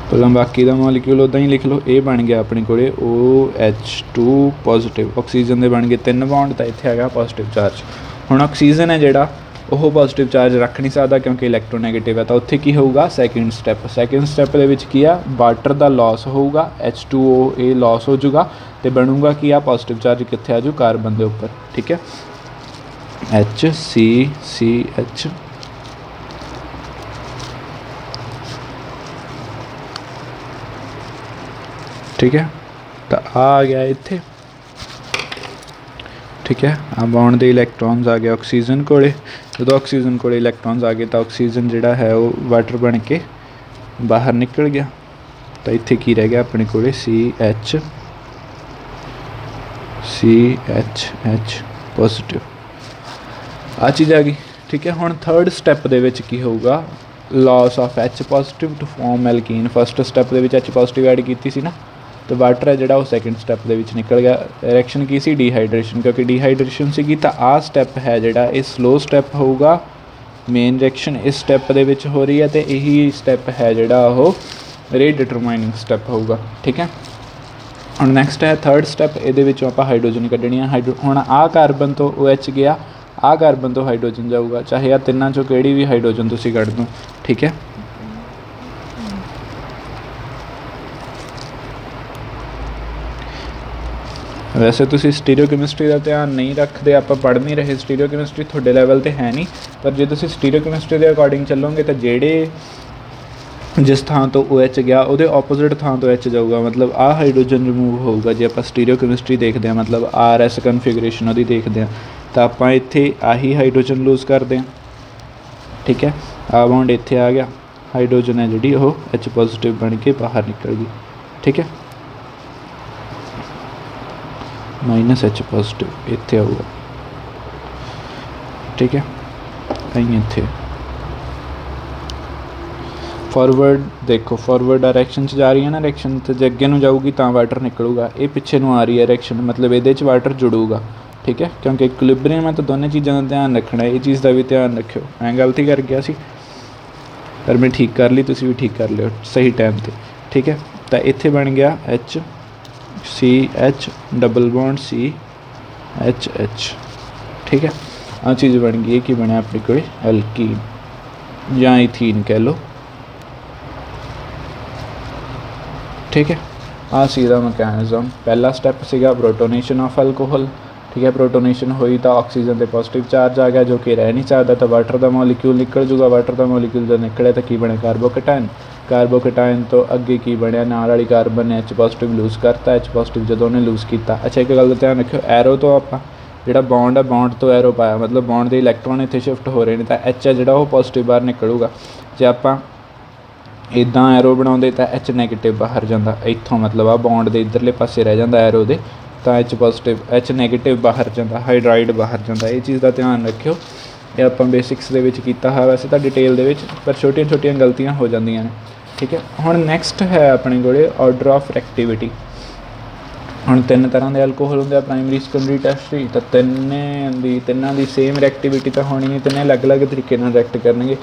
ਪਹਿਲਾਂ ਬਾਕੀ ਦਾ ਮੋਲੀਕਿਊਲ ਉੱਦਾਂ ਹੀ ਲਿਖ ਲਓ, ਇਹ ਬਣ ਗਿਆ ਆਪਣੇ ਕੋਲੇ OH2 ਪੋਜ਼ੀਟਿਵ। ਆਕਸੀਜਨ ਦੇ ਬਣ ਗਏ 3 ਬੌਂਡ, ਤਾਂ ਇੱਥੇ ਹੈਗਾ ਪੋਜ਼ੀਟਿਵ ਚਾਰਜ। ਹੁਣ ਆਕਸੀਜਨ ਹੈ ਜਿਹੜਾ ਉਹ ਪੋਜ਼ੀਟਿਵ ਚਾਰਜ ਰੱਖ ਨਹੀਂ ਸਕਦਾ ਕਿਉਂਕਿ ਇਲੈਕਟ੍ਰੋਨੈਗੇਟਿਵ ਹੈ, ਤਾਂ ਉੱਥੇ ਕੀ ਹੋਊਗਾ, ਸੈਕਿੰਡ ਸਟੈਪ ਦੇ ਵਿੱਚ ਕੀ ਆ, ਵਾਟਰ ਦਾ ਲਾਸ ਹੋਊਗਾ, H2O ਇਹ ਲਾਸ ਹੋ ਜਾਊਗਾ, ਤੇ ਬਣੂਗਾ ਕੀ ਆ, ਪੋਜ਼ੀਟਿਵ ਚਾਰਜ ਕਿੱਥੇ ਆ ਜੂ, ਕਾਰਬਨ ਦੇ ਉੱਪਰ, ਠੀਕ ਹੈ, HCCH, ठीक है। तो आ गया इत्थे, ठीक है। आ बॉन्ड के इलैक्ट्रॉन्स आ गए ऑक्सीजन कोले, जो ऑक्सीजन कोले इलैक्ट्रॉन्स आ गए तो ऑक्सीजन जिहड़ा है वो वाटर बन के बाहर निकल गया। तो इत्थे की रह गया अपने कोले CH पॉजिटिव, आ चीज़ आ गई, ठीक है। हुण थर्ड स्टैप दे विच की होऊगा, loss of H positive to form alkene. First step दे विच H पॉजिटिव ऐड की सी ना, तो वाटर है जिहड़ा सैकेंड स्टैप दे विच निकल गया। रिएक्शन की सी डिहाइड्रेशन, क्योंकि डिहाइड्रेशन सीगी तो आ स्टैप है जिहड़ा ये स्लो स्टैप होगा। मेन रिएक्शन इस स्टैप दे विच हो रही है, तो यही स्टैप है जिहड़ा वो रेट डिटरमाइनिंग स्टैप होगा। ठीक है, हुण नैक्सट है थर्ड स्टैप। ये विचों आपां हाइड्रोजन कड्ढणी है। हुण आ कार्बन तो OH गया, आ कार्बन तो हाइड्रोजन जाऊगा, चाहे आ तिन्नां चों किहड़ी भी हाइड्रोजन तुसीं कढ दो। ठीक है, वैसे तुसीं स्टीरियोकैमिस्ट्री का ध्यान नहीं रखते, आप पढ़ नहीं रहे स्टीरियोकैमिस्ट्री, तुहाडे लैवल ते है नहीं। पर जे तुसीं स्टीरियोकैमिस्ट्री के अकॉर्डिंग चलोगे तो जेड़े जिस थां तो OH गया वो ओपोजिट थां तो H जाऊगा, मतलब आ हाइड्रोजन रिमूव होगा। जे आप स्टीरियोकैमिस्ट्री देखते हैं, मतलब RS कन्फिगरेशन वो देखते हैं, तो आप इत्थे आही हाइड्रोजन लूज करते हैं। ठीक है, आ बॉन्ड इत्थे आ गया, हाइड्रोजन है जी वो H पॉजिटिव बन के बाहर निकल गई। ठीक है, -H पॉजिटिव इत्थे आऊगा। ठीक है, कहीं इत्थे फॉरवर्ड देखो, फॉरवर्ड डायरैक्शन जा रही है ना रिएक्शन, तो जे अगे नूं जाऊगी तो वाटर निकलूगा। ये पिछे नूं आ रही है रिएक्शन, मतलब ये वाटर जुड़ूगा। ठीक है, क्योंकि इक्विलिब्रियम है तो दोनों चीज़ों का ध्यान रखना है, ये चीज़ का भी ध्यान रखियो। मैं गलती कर गया सी, पर मैं ठीक कर ली, तुसीं भी ठीक कर लियो सही टाइम पर। ठीक है, तो इत्थे बन गया HCH डबल बॉन्ड CHH। ठीक है, आ चीज़ बन गई कि बनया अपने को एल्कीन या इथीन कह लो। ठीक है, आ सीधा मैकेनिज्म। पहला स्टैप सीगा प्रोटोनेशन ऑफ अल्कोहल। ठीक है, प्रोटोनेशन हुई तो ऑक्सीजन के पॉजिटिव चार्ज आ गया जो कि रह नहीं सकता, तो वाटर का मॉलिक्यूल निकल जूगा। वाटर का मॉलिक्यूल जो निकले तो की बने कार्बोकैटायन। कार्बोकैटायन तो अगे की बनया, नाल वाली कार्बन ने H पॉजिटिव लूज करता। H पॉजिटिव जो उन्हें लूज किया। अच्छा, एक गल ध्यान रखियो, एरो तो आप जो बॉन्ड है, बॉन्ड तो एरो पाया, मतलब बॉन्ड के इलैक्ट्रॉन इतने शिफ्ट हो रहे हैं, तो H है जो पॉजिटिव बाहर निकलूगा। जे आप इदा एरो बनाते तो H नैगेटिव बाहर जाता इतों, मतलब आ बॉन्ड के इधरले पासे रह जाता एरो दे, तो H पॉजिटिव H नैगेटिव बाहर जाता, हाइड्राइड बाहर जाता। ये चीज़ का ध्यान रखियो, ये आप बेसिक्स के किया है, वैसे तो डिटेल दे विच, पर छोटिया छोटिया गलतियाँ हो जांदियां ने। ठीक है, हुण नैक्सट है अपने कोल ऑर्डर ऑफ रिएक्टिविटी। हुण तीन तरह के अल्कोहल होंगे, प्राइमरी सैकेंडरी टैरशरी, तो तिन्नां दी सेम रिएक्टिविटी तो होनी नहीं, तिन्ने अलग अलग तरीके नाल रिएक्ट करनगे।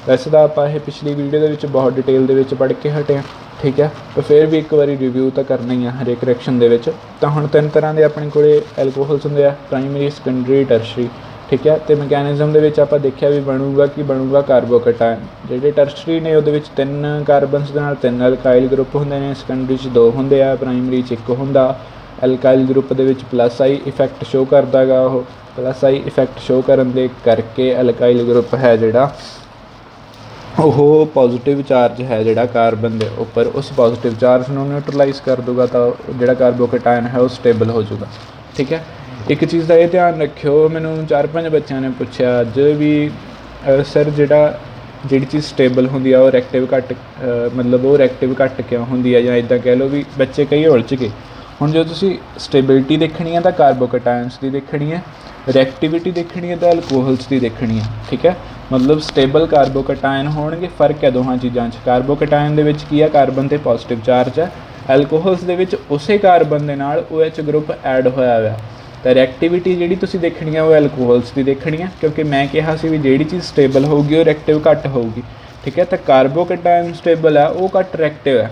वैसे तो आप पिछली वीडियो के बहुत डिटेल के पढ़ के हटे हैं। ठीक है, तो फिर भी एक बार रिव्यू तो करना ही है हरेक रिएक्शन के। तो हुण तीन तरह के अपने को एल्कोहल्स होंगे, प्राइमरी सैकेंडरी टैरशरी। ठीक है, तो मैकेनिज्म के आप देखा भी बनूगा कि बनूगा कार्बोकैटायन। जो टैरशरी ने वो तीन कार्बनस के नाल तीन अल्काइल ग्रुप होंगे ने, सैकेंडरी 2 होंगे, प्राइमरी 1 होंदा। अल्काइल ग्रुप के प्लस आई इफैक्ट शो करता गा, वो प्लस आई इफैक्ट शो करने करके अल्काइल ग्रुप है जोड़ा वो पॉजिटिव चार्ज है जोड़ा कार्बन के उपर, उस पॉजिटिव चार्ज को न्यूट्रलाइज कर दूगा, तो जोड़ा कार्बोकैटायन है वो स्टेबल हो जाऊगा। ठीक है, एक चीज़ का ये ध्यान रखियो, मैनू 4-5 बच्चों ने पूछा अज भी सर जी चीज़ स्टेबल होंगी है वो रिएक्टिव घट, मतलब वो रिएक्टिव घट क्यों होंगी है, या इदा कह लो भी बच्चे कई उलझ गए। हुण जो तुसीं स्टेबिलिटी देखनी है तो कार्बोकैटायन्स की देखनी है, रिएक्टिविटी देखनी है तो अल्कोहल्स की देखनी है। ठीक है, मतलब स्टेबल कार्बोकैटायन होणगे, फर्क है दोहां चीज़ों। कार्बोकैटायन दे विच की है, कार्बन ते पॉजिटिव चार्ज है, अल्कोहल्स दे विच उसे कार्बन दे नाल OH ग्रुप ऐड होया हुआ। तो रिएक्टिविटी जिहड़ी तुसीं देखनी है वो अल्कोहल्स की देखनी है, क्योंकि मैं कहा सी भी जिहड़ी चीज़ स्टेबल होगी वो रिएक्टिव घट होगी। ठीक है, तो कार्बोकैटायन स्टेबल है वो घट रिएक्टिव है,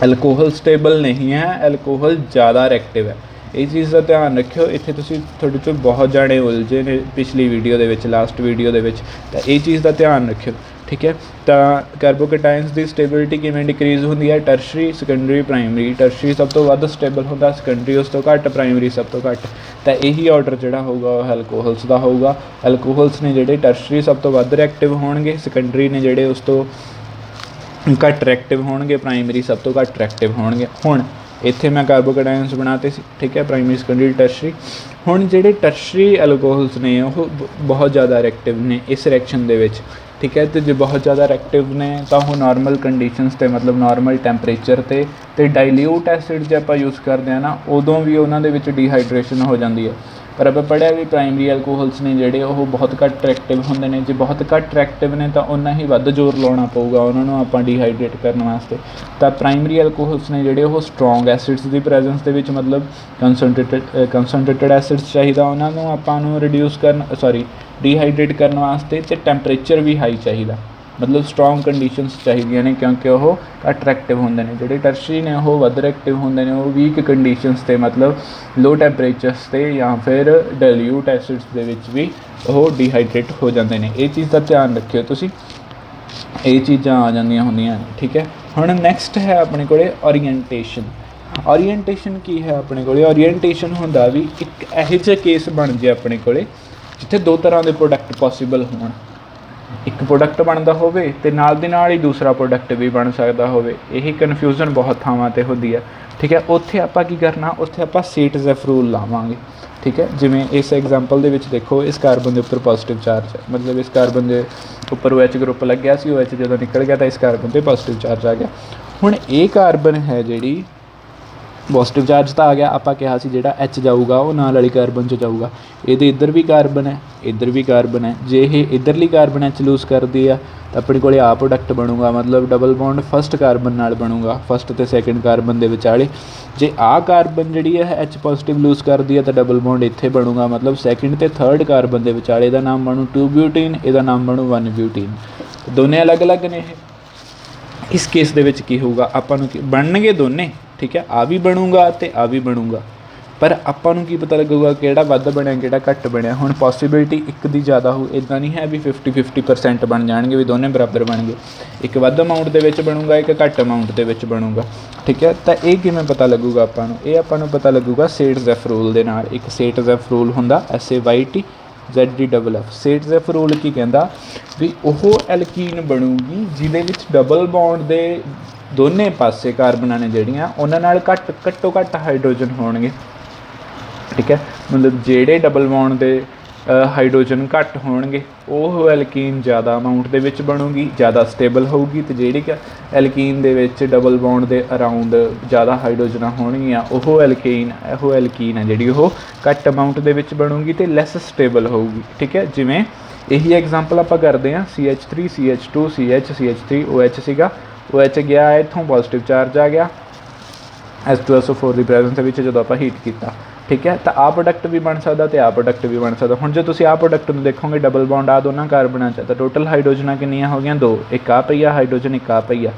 अल्कोहल स्टेबल नहीं है, अल्कोहल ज़्यादा रिएक्टिव है। ये चीज़ का ध्यान रखियो। इत्थे तुसीं थोड़े चो बहुत जाने उलझे ने पिछली वीडियो के विच, लास्ट वीडियो के विच, तो ये चीज़ का ध्यान रखियो। ठीक है, तो कार्बोकैटायन्स की स्टेबिलिटी किवें डिक्रीज़ होंदी है, टर्शरी सैकेंडरी प्राइमरी। टर्शरी सब तो वध स्टेबल होंदा, सैकेंडरी उस तो घट, प्राइमरी सब तो घट। तो यही ऑर्डर जोड़ा होगा वो अल्कोहल्स का होगा। अल्कोहल्स ने जोड़े टर्शरी सब तो वध रिएक्टिव होणगे, सैकेंडरी ने जोड़े उस तो घट रिएक्टिव होणगे, प्राइमरी सब तो घट रिएक्टिव होणगे। हुण इत्थे मैं कार्बोकैटायन्स बनाते सी। ठीक है, प्राइमरी सैकेंडरी टर्शरी। हुण जिहड़े टर्शरी अल्कोहल्स ने वो बहुत ज़्यादा रिएक्टिव ने इस रिएक्शन दे विच। ठीक है, तो जो बहुत ज़्यादा रिएक्टिव ने तो वो नॉर्मल कंडीशनस ते, मतलब नॉर्मल टैंपरेचर ते डाइल्यूट एसिड जो आप यूज़ करते हैं ना, उदों भी उन्होंने डिहाइड्रेशन हो जाती है। पर ਆਪਾਂ पढ़िया भी प्राइमरी एल्कोहल्स ने ਜਿਹੜੇ ਉਹ बहुत घੱਟ रिएक्टिव ਹੁੰਦੇ ਨੇ। ਜੇ बहुत घੱਟ रिएक्टिव ने ਤਾਂ ਉਨਾ ਹੀ ਵੱਧ ਜ਼ੋਰ ਲਾਉਣਾ ਪਊਗਾ ਉਹਨਾਂ ਨੂੰ ਆਪਾਂ ਡੀਹਾਈਡਰੇਟ ਕਰਨ ਵਾਸਤੇ। ਤਾਂ ਪ੍ਰਾਇਮਰੀ ਐਲਕੋਹਲਸ ਨੇ ਜਿਹੜੇ ਉਹ ਸਟਰੋਂਗ ਐਸਿਡਸ ਦੀ ਪ੍ਰੈਜ਼ੈਂਸ ਦੇ ਵਿੱਚ ਮਤਲਬ ਕੰਸਨਟ੍ਰੇਟਡ ਐਸਿਡਸ ਚਾਹੀਦਾ ਉਹਨਾਂ ਨੂੰ ਆਪਾਂ ਨੂੰ ਰਿਡਿਊਸ ਕਰਨ ਡੀਹਾਈਡਰੇਟ ਕਰਨ ਵਾਸਤੇ, ਅਤੇ ਟੈਂਪਰੇਚਰ ਵੀ ਹਾਈ ਚਾਹੀਦਾ। मतलब स्ट्रोंग कंडीशनस चाहिए ने क्योंकि वो घट रिएक्टिव होंगे ने। जोड़े टर्शरी ने वो वध रिएक्टिव होंगे ने, वो वीक कंडीशनस से मतलब लो टैंपरेचर्स से या फिर डाइल्यूट एसिड्स दे विच भी वो डिहाइड्रेट हो जाते हैं। ये चीज़ का ध्यान रखियो तुसी, ये चीज़ां आ जांदियां होंदियां ने, ठीक है। हुण नैक्सट है अपने कोले ओरीएंटेशन। ओरीएंटेशन की है अपने कोले? ओरीएंटेशन हुंदा भी एक इहो जिहा केस बन जाए अपने कोले जिथे दो तरह के प्रोडक्ट पॉसीबल होण। एक प्रोडक्ट बनता होवे ते नाल दी नाल ही दूसरा प्रोडक्ट भी बन सकता होवे। यही कन्फ्यूजन बहुत थावां ते होंदी है, ठीक है। उत्थे आपां की करना, उत्थे आपां सेट-ज़ेफ रूल लावांगे, ठीक है। जिवें इस एग्जाम्पल दे विच देखो, इस कार्बन के उपर पॉजिटिव चार्ज है, मतलब इस कार्बन के उपर OH ग्रुप लग गया सी, OH जदों निकल गया तो इस कार्बन पर पॉजिटिव चार्ज आ गया। हुण ये कार्बन है जिहड़ी पॉजिटिव चार्ज तो आ गया, आपां कहा सी जिहड़ा H जाऊगा वो नाल वाली कार्बन च जाऊगा। ये इधर भी कार्बन है, इधर भी कार्बन है। जे ये इधरली कार्बन H लूज़ करती है तो अपने को आ प्रोडक्ट बनूगा, मतलब डबल बॉन्ड फस्ट कार्बन नाल बनूगा, फस्ट तो सैकेंड कार्बन के विचाले। जे आ कार्बन जी है H पॉजिटिव लूज़ करती है तो डबल बॉन्ड इत्थे बनूगा, मतलब सैकेंड तो थर्ड कार्बन के विचाले। इहदा नाम बनू 2 ब्यूटीन, इहदा नाम बनू 1 ब्यूटीन। दोने अलग अलग ने। इस केस दे विच की होऊगा, आपां नूं बनणगे दोने, ठीक है। आ भी बनूगा तो आ भी बनूगा, पर आपां नूं की पता लगूगा किहड़ा वध बनया किहड़ा घट बनया। हुण पॉसीबिलिटी एक दी ज़्यादा हो, इदां नहीं है भी 50-50% बन जाएंगे, भी दोनों बराबर बन गए। एक वध अमाउंट दे विच बनूगा, एक घट अमाउंट दे विच बनूगा, ठीक है। तो ये किवें पता लगूगा आपां नूं? ये आपां नूं पता लगूगा सेट-ज़ेफ रूल दे नाल। एक सेट-ज़ेफ रूल हुंदा SAYT-ZDFF। सेट-ज़ेफ रूल की कहता भी वो एल्कीन बनूगी जिहदे विच डबल बॉन्ड दे दोने पासे कार्बनां ने जिहड़ियां उन्हां नाल घट्टो घट्ट हाइड्रोजन होणगे, ठीक है। मतलब जिहड़े डबल बॉन्ड दे हाइड्रोजन घट होणगे वो एल्कीन ज़्यादा अमाउंट दे विच बनूगी, ज़्यादा स्टेबल होगी। तो जिहड़ी एल्कीन दे विच डबल बॉन्ड दे अराउंड ज़्यादा हाइड्रोजन होणगियां वो एल्कीन है जिहड़ी वो घट अमाउंट दे विच बनूगी तो लैस स्टेबल होगी, ठीक है। जिवें यही एग्जाम्पल आपां करदे हां, CH3 CH2 CH CH3 OH सीगा, OH गया इत्थों पॉजिटिव चार्ज आ गया H2SO4 की प्रैजेंस विच जदों आपां हीट कीता, ठीक है। तो आ प्रोडक्ट भी बन सकता तो आ प्रोडक्ट भी बन सकता। हुण जो तुसीं आ प्रोडक्ट में देखोगे डबल बॉन्ड आ दोनों कार्बनां च, तो टोटल हाइड्रोजनां कितनियां हो गईयां? 2। एक आ पई आ हाइड्रोजन, एक आ पई आ।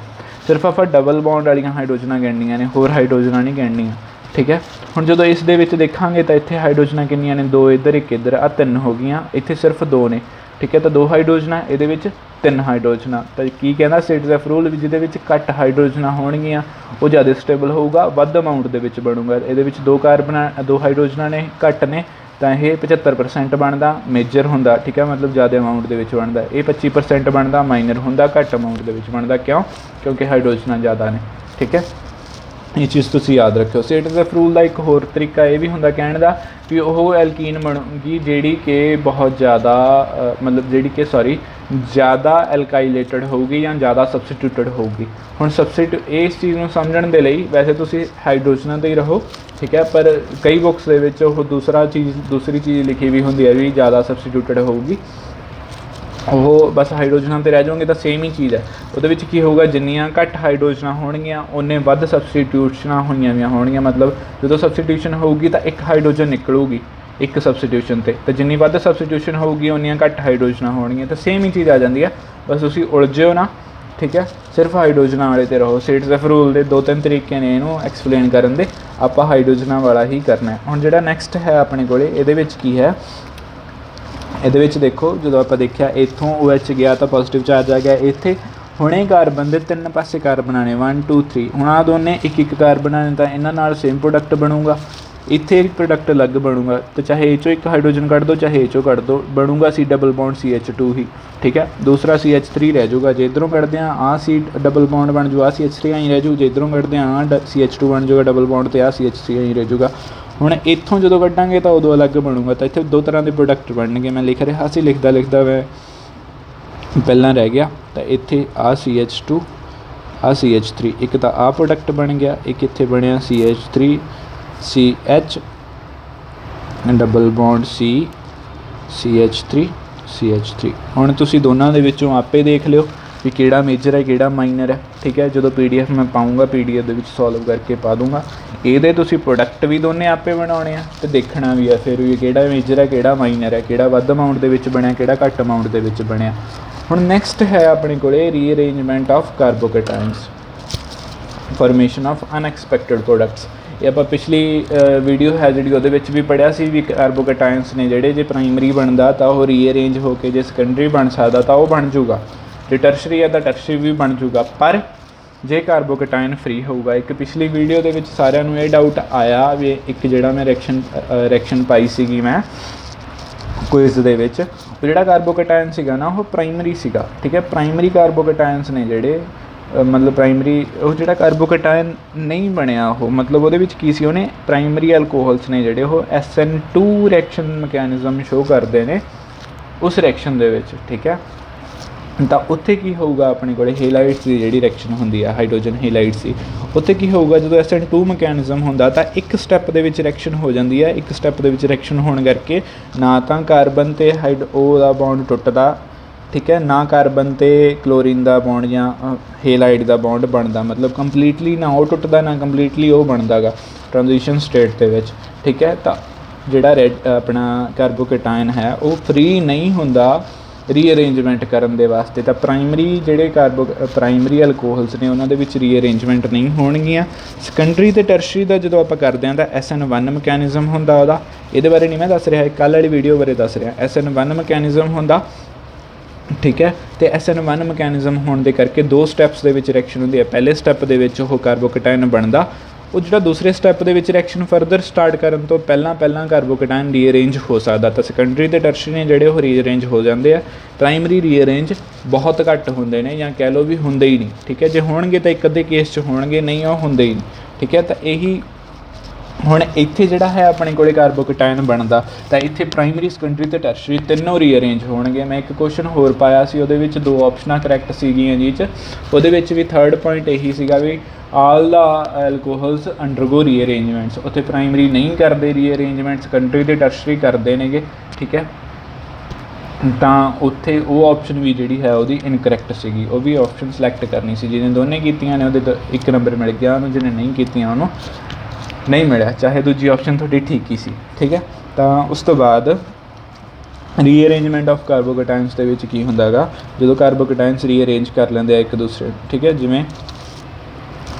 सिर्फ आपां डबल बॉन्ड वालियां हाइड्रोजनां गिणनियां ने, होर हाइड्रोजनां नहीं गिणनियां, ठीक है। हुण जदों इस दे विच देखांगे तो इत्थे हाइड्रोजनां कितनियां ने? 2 इधर, एक इधर, आ 3 हो गईयां। इत्थे सिर्फ 2 ने, ठीक है। तो 2 हाइड्रोजनां, इहदे विच 3 हाइड्रोजनां। तो की कहना सेट-ज़ेफ रूल भी जिहदे विच घट हाइड्रोजनां होणगियां वो ज़्यादा स्टेबल होऊगा, वध अमाउंट दे विच बनूगा। इहदे विच 2 कार्बनां 2 हाइड्रोजनां ने घट ने, तो यह 75% बनता मेजर होंदा, ठीक है। मतलब ज़्यादा अमाउंट दे विच बनता। ये 25% बनता माइनर होंदा, घट अमाउंट दे विच बनता। क्यों? क्योंकि हाइड्रोजनां ज़्यादा ने, ठीक है। ये चीज़ तुसीं याद रखियो। सेट-ज़ेफ रूल का एक होर तरीका यह भी हुंदा कहण दा भी वो एल्कीन बनूगी जिहड़ी कि बहुत ज़्यादा मतलब जिहड़ी कि ज़्यादा एल्काइलेटेड होगी या ज़्यादा सबस्टिट्यूटेड होगी। हुण इस चीज़ को समझण दे लई वैसे तुसीं हाइड्रोजनां ते ही रहो, ठीक है। पर कई बुक्स दे विच वो दूसरी चीज़ लिखी भी हुंदी है भी ज़्यादा सबस्टिट्यूटेड होगी, वो बस हाइड्रोजनां ते रह जाओगे तो सेम ही चीज़ है। वो की होगा जिन्नियां घट हाइड्रोजनां होणगियां उन्ने वध सबस्टिट्यूशनां होईयां होणगियां। मतलब जो सबस्टिट्यूशन होगी तो एक हाइड्रोजन निकलूगी एक सबस्टिट्यूशन ते, तो जिन्नी वध सबस्टिट्यूशन होगी उन्नियां घट हाइड्रोजनां होणगियां। तो सेम ही चीज़ आ जाती है, बस तुसीं उलझिओ ना, ठीक है। सिर्फ हाइड्रोजनां वाले ते रहो। सेट-ज़ेफ रूल के 2-3 तरीके ने इहनूं एक्सप्लेन करन दे, आपां हाइड्रोजनां वाला ही करना है। हुण जिहड़ा नैक्सट है अपने कोले इहदे विच की है, ਇਹਦੇ ਵਿੱਚ देखो जो आप देखा इतों OH गया तो पॉजिटिव चार्ज आ गया। इत्थे हुणे कार्बन के 3 पासे कार्बन ने 1 2 3, हुण आ दोने एक कार्बन ने, तो इन्हां नाल सेम प्रोडक्ट बनूगा। इत्थे एक प्रोडक्ट अलग बनूगा, तो चाहे ए चो एक हाइड्रोजन कढ़ दो चाहे ए चो कढ़ दो, बनूगा सी डबल बॉन्ड CH2 ही, ठीक है। दूसरा CH3 रह जाऊगा। जे इधरों कढ़ते हैं आ सी डबल बॉन्ड बन जू, आ CH3 आई रह जू। जे इधरों कढ़ते हैं आ CH2 बन जाऊगा डबल बॉन्ड, तो आ CH3 आई रह जाऊगा। हुण इत्थों जो कढ़ांगे तो उदों अलग बनूगा। तो इत्थे 2 तरह के प्रोडक्ट बनणगे। मैं लिख रहा सी, लिखदा मैं पहला रह गया। तो इत्थे आ CH2 आ CH3, एक तो आ प्रोडक्ट बन गया, एक इत्थे बनिया CH3 CH double bond CH3 हुण तुसीं दोनों दे विचों आपे देख लिओ भी किहड़ा मेजर है किहड़ा माइनर है। ठीक है, जो PDF मैं पाऊँगा PDF दे विच सॉल्व करके पा दूँगा। ये तुसीं प्रोडक्ट भी दोने आपे बनाने आ ते देखना भी है फिर भी किहड़ा मेजर है किहड़ा माइनर है, किहड़ा वध अमाउंट दे विच बणिया किहड़ा घट अमाउंट दे विच बणिया। हुण नैक्सट है अपने कोले rearrangement of carbocations, formation of unexpected products. ये आप पिछली वीडियो है जी वो भी पढ़िया सी भी कार्बोकेटाइन्स ने जोड़े जो प्राइमरी बनता तो वह रीअरेंज होकर जो सैकेंडरी बन सकता तो वह बन जूगा, जो टर्शरी है तो टर्शरी भी बन जूगा। पर जे कार्बोकेटाइन फ्री होगा, एक पिछली वीडियो के सारिਆਂ ਨੂੰ ये डाउट आया भी एक जोड़ा मैं रिएक्शन पाई सी मैं क्विज़ दे विच, जोड़ा कार्बोकेटाइन सीगा ना वो प्राइमरी सीगा। ठीक है, प्राइमरी कार्बोकेटाइन्स ने जोड़े मतलब प्राइमरी वो जो कार्बोकेटाइन नहीं बनया वो मतलब वो की सी उन्हें प्राइमरी अल्कोहल्स ने जोड़े वो SN2 रिएक्शन मैकेनिज़म शो करते हैं उस रिएक्शन दे विच। ठीक है, तो उत्थे की होगा अपने को हेलाइड्स की जी रिएक्शन होंगी है हाइड्रोजन हेलाइड्स की, उत्थे की होगा जो SN2 मैकेनिज़म होंदा तो एक स्टैप दे विच रिएक्शन हो जाती है। एक स्टैप दे विच रिएक्शन होने करके ना तो कार्बन ते ओ दा बॉन्ड टुटदा, ठीक है, ना कार्बन ते क्लोरीन का बॉन्ड या हेलाइड का बॉन्ड बनता, मतलब कंप्लीटली ना वो टुटदा ना कंप्लीटली वो बनता गा ट्रांजिशन स्टेट के विच। ठीक है, तो जोड़ा रेड अपना कार्बोकेटाइन है वो फ्री नहीं होंदा रीअरेंजमेंट करने वास्ते। तो प्राइमरी जोड़े प्राइमरी अल्कोहल्स ने उन्होंने रीअरेंजमेंट नहीं होणगियां। सैकेंडरी ते टर्शरी का जो आप करते हैं तो SN1 मैकेनिज़म होंदा उहदा, इहदे बारे नहीं मैं दस रहा, कल वाली वीडियो बारे दस रहा। SN1 मैकेनिज़म होंदा, ठीक है, तो SN1 मैकेनिज़म होने के करके दो स्टैप्स के रिएक्शन होंदी है। पहले स्टैप के कार्बोकेटाइन बनता, वो जो दूसरे स्टैप के रिएक्शन फरदर स्टार्ट करने तो पहला कार्बोकेटाइन रीअरेंज हो सकता। तो सैकेंडरी ते टर्शरी ने जोड़े वो रीअरेंज हो जाते हैं, प्राइमरी रीअरेंज बहुत घट होंदे ने या कह लो भी होंदे ही नहीं। ठीक है, जो होणगे तो एक अद्धे केस च होणगे, नहीं वो होंदे ही नहीं। ठीक है, तो यही हुण इत्थे जिहड़ा है अपने कोले कार्बोकेटाइन बनता तो इत्थे प्राइमरी सैकेंडरी ते टर्शरी तीनों रीअरेंज होणगे। मैं एक क्वेश्चन होर पाया सी, उहदे विच दो ऑप्शनां करैक्ट सीगियां जी च, उहदे विच भी थर्ड पॉइंट यही सीगा भी all the alcohols undergo rearrangements, उत्थे प्राइमरी नहीं करते रीअरेंजमेंट, सैकेंडरी ते टर्शरी करते नेगे। ठीक है, तो उत्थे वो ऑप्शन भी जी है वो इनकरैक्ट सीगी, वो भी ऑप्शन सिलैक्ट करनी सी। जिन्हें दोनों कीतियां ने उहदे 1 नंबर मिल गया उन्होंने, जिन्हें नहीं कीतियां उन्होंने नहीं मिला, चाहे दूजी ऑप्शन थोड़ी ठीक ही सी। ठीक है, तो उस तो बाद रीअरेंजमेंट ऑफ कार्बोकेटाइन्स के विच की हुंदा गा जो कार्बोकेटाइन्स रीअरेंज कर लेंदे एक दूसरे। ठीक है, जिमें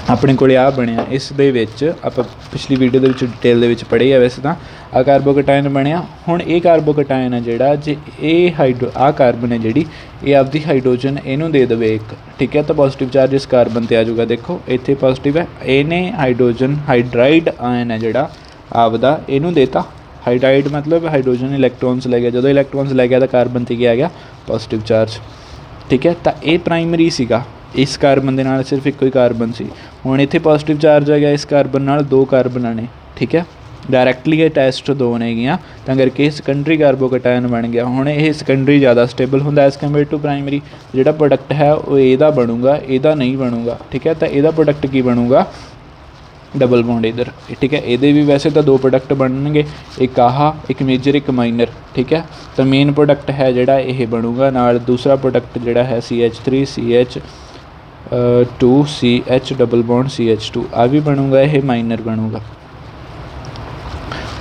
अपने को आ बनया इस दे विच आपां पिछली वीडियो के डिटेल दे विच पढ़े है वैसे तो आ कार्बोकेटाइन बनया। हुण ये कार्बोकेटाइन है जिहड़ा जे ये आ कार्बन है जिहड़ी ये आपदी हाइड्रोजन इनू दे देवे एक। ठीक है, तो पॉजिटिव चार्ज इस कार्बन ते आ जाऊगा, देखो इत्थे पॉजिटिव है, इहने हाइड्रोजन हाइड्राइड आयन है जिहड़ा आपदा इनू देता। हाइड्राइड मतलब हाइड्रोजन इलैक्ट्रॉन्स लै गया, जो इलैक्ट्रॉन्स लै गया तो कार्बन ते क्या आ गया पॉजिटिव चार्ज। ठीक है, तो ये प्राइमरी सीगा, इस कार्बन के नाल सिर्फ एक ही कार्बन सी, हुण इत्थे पॉजिटिव चार्ज आ गया इस कार्बन नाल दो कार्बनां ने। ठीक है, डायरैक्टली अटैच्ड दो ने गईयां तां करके सैकेंडरी कार्बोकेटाइन बन गया। हुण ये सैकेंडरी ज़्यादा स्टेबल हुंदा एज़ कंपेयर टू प्राइमरी, जिहड़ा प्रोडक्ट है वो इहदा बनूगा इहदा नहीं बनूगा। ठीक है, तो इहदा प्रोडक्ट की बनूगा डबल बॉन्ड इधर। ठीक है, ये भी वैसे तो दो प्रोडक्ट बननगे, एक आहा एक मेजर एक माइनर। ठीक है, तो मेन प्रोडक्ट है जिहड़ा ये बनूगा, नाल दूसरा प्रोडक्ट जिहड़ा है CH3 CH2 CH double bond CH2 आ भी बनूगा, ये माइनर बनूगा।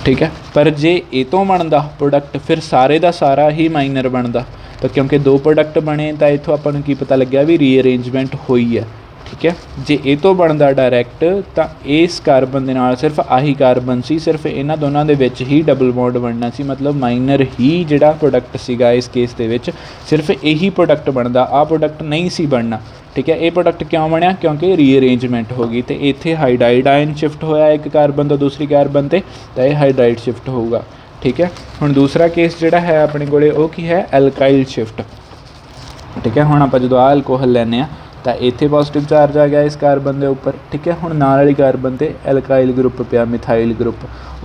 ठीक है, पर जे ये तो बनता प्रोडक्ट फिर सारे का सारा ही माइनर बनता, तो क्योंकि दो प्रोडक्ट बने तो इतों अपन की पता लग्या भी रीअरेंजमेंट हुई है। ठीक है, जे ये तो बनता डायरैक्ट तो इस कार्बन के नाल सिर्फ आही कार्बन सी, सिर्फ इन्हां दोनों के विच ही डबल बॉन्ड बनना सी, मतलब माइनर ही जिहड़ा प्रोडक्ट सीगा इस केस दे विच सिर्फ यही प्रोडक्ट बनता, आ प्रोडक्ट नहीं सी बनना। ठीक है, ये प्रोडक्ट क्यों बनया, क्योंकि रीअरेंजमेंट हो गई, तो इत्थे हाइड्राइड आयन शिफ्ट होया एक कार्बन तो दूसरी कार्बन ते, तो यह हाइड्राइड शिफ्ट होगा। ठीक है, हुण दूसरा केस जिहड़ा है अपने कोले वो की है एल्काइल शिफ्ट। ठीक है, हुण आपां जदों आ अल्कोहल लैने आ तो इत्थे पॉजिटिव चार्ज आ गया इस कार्बन के उपर। ठीक है, हुण नाल वाली कार्बन ते एल्काइल ग्रुप पिया मिथाइल ग्रुप,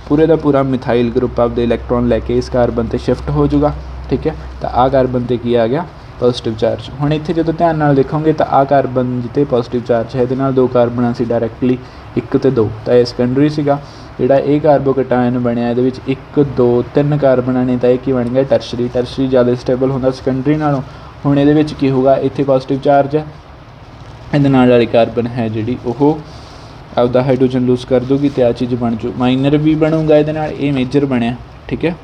पूरे का पूरा मिथाइल ग्रुप आपदे इलैक्ट्रॉन लैके इस कार्बन ते शिफ्ट हो जाऊगा। ठीक है, तो आ कार्बन ते की आ गया पॉजिटिव चार्ज। हुण इत्थे जो ध्यान नाल देखोगे तो आ कार्बन जिते पॉजिटिव चार्ज है, दो कार्बन सी डायरैक्टली एक तो दो, तो यह सैकेंडरी सीगा। ਜਿਹੜਾ ਇਹ ਕਾਰਬੋਕੇਟਾਇਨ ਬਣਿਆ ਇਹਦੇ ਵਿੱਚ 1 2 3 ਕਾਰਬਨਾਂ ਨੇ ਤਾਂ ਇਹ ਕੀ ਬਣ ਗਿਆ ਟਰਸ਼ਰੀ। ਟਰਸ਼ਰੀ ਜ਼ਿਆਦਾ ਸਟੇਬਲ ਹੁੰਦਾ ਸੈਕੰਡਰੀ ਨਾਲੋਂ। ਹੁਣ ਇਹਦੇ ਵਿੱਚ ਕੀ ਹੋਊਗਾ, ਇੱਥੇ ਪੋਜ਼ੀਟਿਵ ਚਾਰਜ ਹੈ, ਇਹਦੇ ਨਾਲ ਵਾਲੀ ਕਾਰਬਨ ਹੈ ਜਿਹੜੀ ਉਹ ਆਪਦਾ ਹਾਈਡਰੋਜਨ ਲੂਜ਼ ਕਰ ਦੂਗੀ ਅਤੇ ਆਹ ਚੀਜ਼ ਬਣ ਜੂ। ਮਾਈਨਰ ਵੀ ਬਣੂਗਾ ਇਹਦੇ ਨਾਲ, ਇਹ ਮੇਜਰ ਬਣਿਆ ਠੀਕ ਹੈ।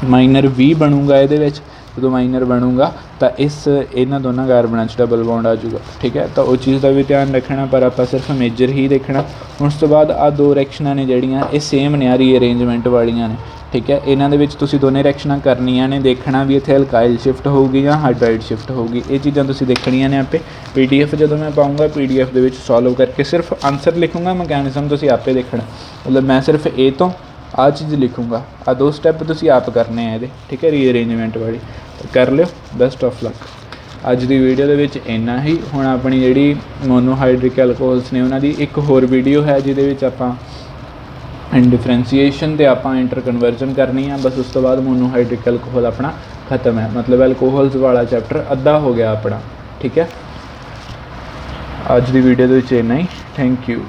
ਮਾਈਨਰ ਵੀ ਬਣੂਗਾ ਇਹਦੇ ਵਿੱਚ, ਜਦੋਂ ਮਾਈਨਰ ਬਣੂਗਾ ਤਾਂ ਇਹਨਾਂ ਦੋਨਾਂ ਕਾਰਬਨਾਂ 'ਚ ਡਬਲ ਬੌਂਡ ਆ ਜਾਊਗਾ ਠੀਕ ਹੈ। ਤਾਂ ਉਹ ਚੀਜ਼ ਦਾ ਵੀ ਧਿਆਨ ਰੱਖਣਾ, ਪਰ ਆਪਾਂ ਸਿਰਫ ਮੇਜਰ ਹੀ ਦੇਖਣਾ। ਉਸ ਤੋਂ ਬਾਅਦ ਆਹ 2 ਰਿਐਕਸ਼ਨਾਂ ਨੇ ਜਿਹੜੀਆਂ ਇਹ ਸੇਮ ਨੇ, ਰੀਅਰੇਂਜਮੈਂਟ ਵਾਲੀਆਂ ਨੇ ਠੀਕ ਹੈ। ਇਹਨਾਂ ਦੇ ਵਿੱਚ ਤੁਸੀਂ ਦੋਨੇ ਰਿਐਕਸ਼ਨਾਂ ਕਰਨੀਆਂ ਨੇ, ਦੇਖਣਾ ਵੀ ਇੱਥੇ ਅਲਕਾਈਲ ਸ਼ਿਫਟ ਹੋਊਗੀ ਜਾਂ ਹਾਈਡਰਾਈਡ ਸ਼ਿਫਟ ਹੋਊਗੀ, ਇਹ ਚੀਜ਼ਾਂ ਤੁਸੀਂ ਦੇਖਣੀਆਂ ਨੇ ਆਪੇ। PDF ਜਦੋਂ ਮੈਂ ਪਾਊਂਗਾ PDF ਦੇ ਵਿੱਚ ਸੋਲਵ ਕਰਕੇ ਸਿਰਫ ਆਨਸਰ ਲਿਖੂੰਗਾ, ਮਕੈਨਿਜ਼ਮ ਤੁਸੀਂ ਆਪੇ ਦੇਖਣਾ। ਮਤਲਬ ਮੈਂ ਸਿਰਫ ਇਹ ਤੋਂ ਆਹ ਚੀਜ਼ ਲਿਖੂੰਗਾ, ਆਹ 2 ਸਟੈਪ ਤੁਸੀਂ ਆਪ ਕਰਨੇ ਆ ਇਹਦੇ ਠੀਕ ਹੈ, ਰੀਅਰੇਂਜਮੈਂਟ ਵਾਲੀ ਕਰ ਲਿਓ। Best of luck. ਅੱਜ ਦੀ ਵੀਡੀਓ ਦੇ ਵਿੱਚ ਇੰਨਾ ਹੀ। ਹੁਣ ਆਪਣੀ ਜਿਹੜੀ ਮੋਨੋਹਾਈਡਰਿਕ ਐਲਕੋਹਲਸ ਨੇ ਉਹਨਾਂ ਦੀ ਇੱਕ ਹੋਰ ਵੀਡੀਓ ਹੈ ਜਿਹਦੇ ਵਿੱਚ ਆਪਾਂ ਡਿਫਰੈਂਸੀਏਸ਼ਨ ਅਤੇ ਆਪਾਂ ਇੰਟਰ ਕਨਵਰਜਨ ਕਰਨੀ ਆ। ਬਸ ਉਸ ਤੋਂ ਬਾਅਦ ਮੋਨੋਹਾਈਡਰਿਕ ਐਲਕੋਹਲ ਆਪਣਾ ਖਤਮ ਹੈ, ਮਤਲਬ ਐਲਕੋਹਲਸ ਵਾਲਾ ਚੈਪਟਰ ਅੱਧਾ ਹੋ ਗਿਆ ਆਪਣਾ ਠੀਕ ਹੈ। ਅੱਜ ਦੀ ਵੀਡੀਓ ਦੇ ਵਿੱਚ ਇੰਨਾ ਹੀ। Thank you.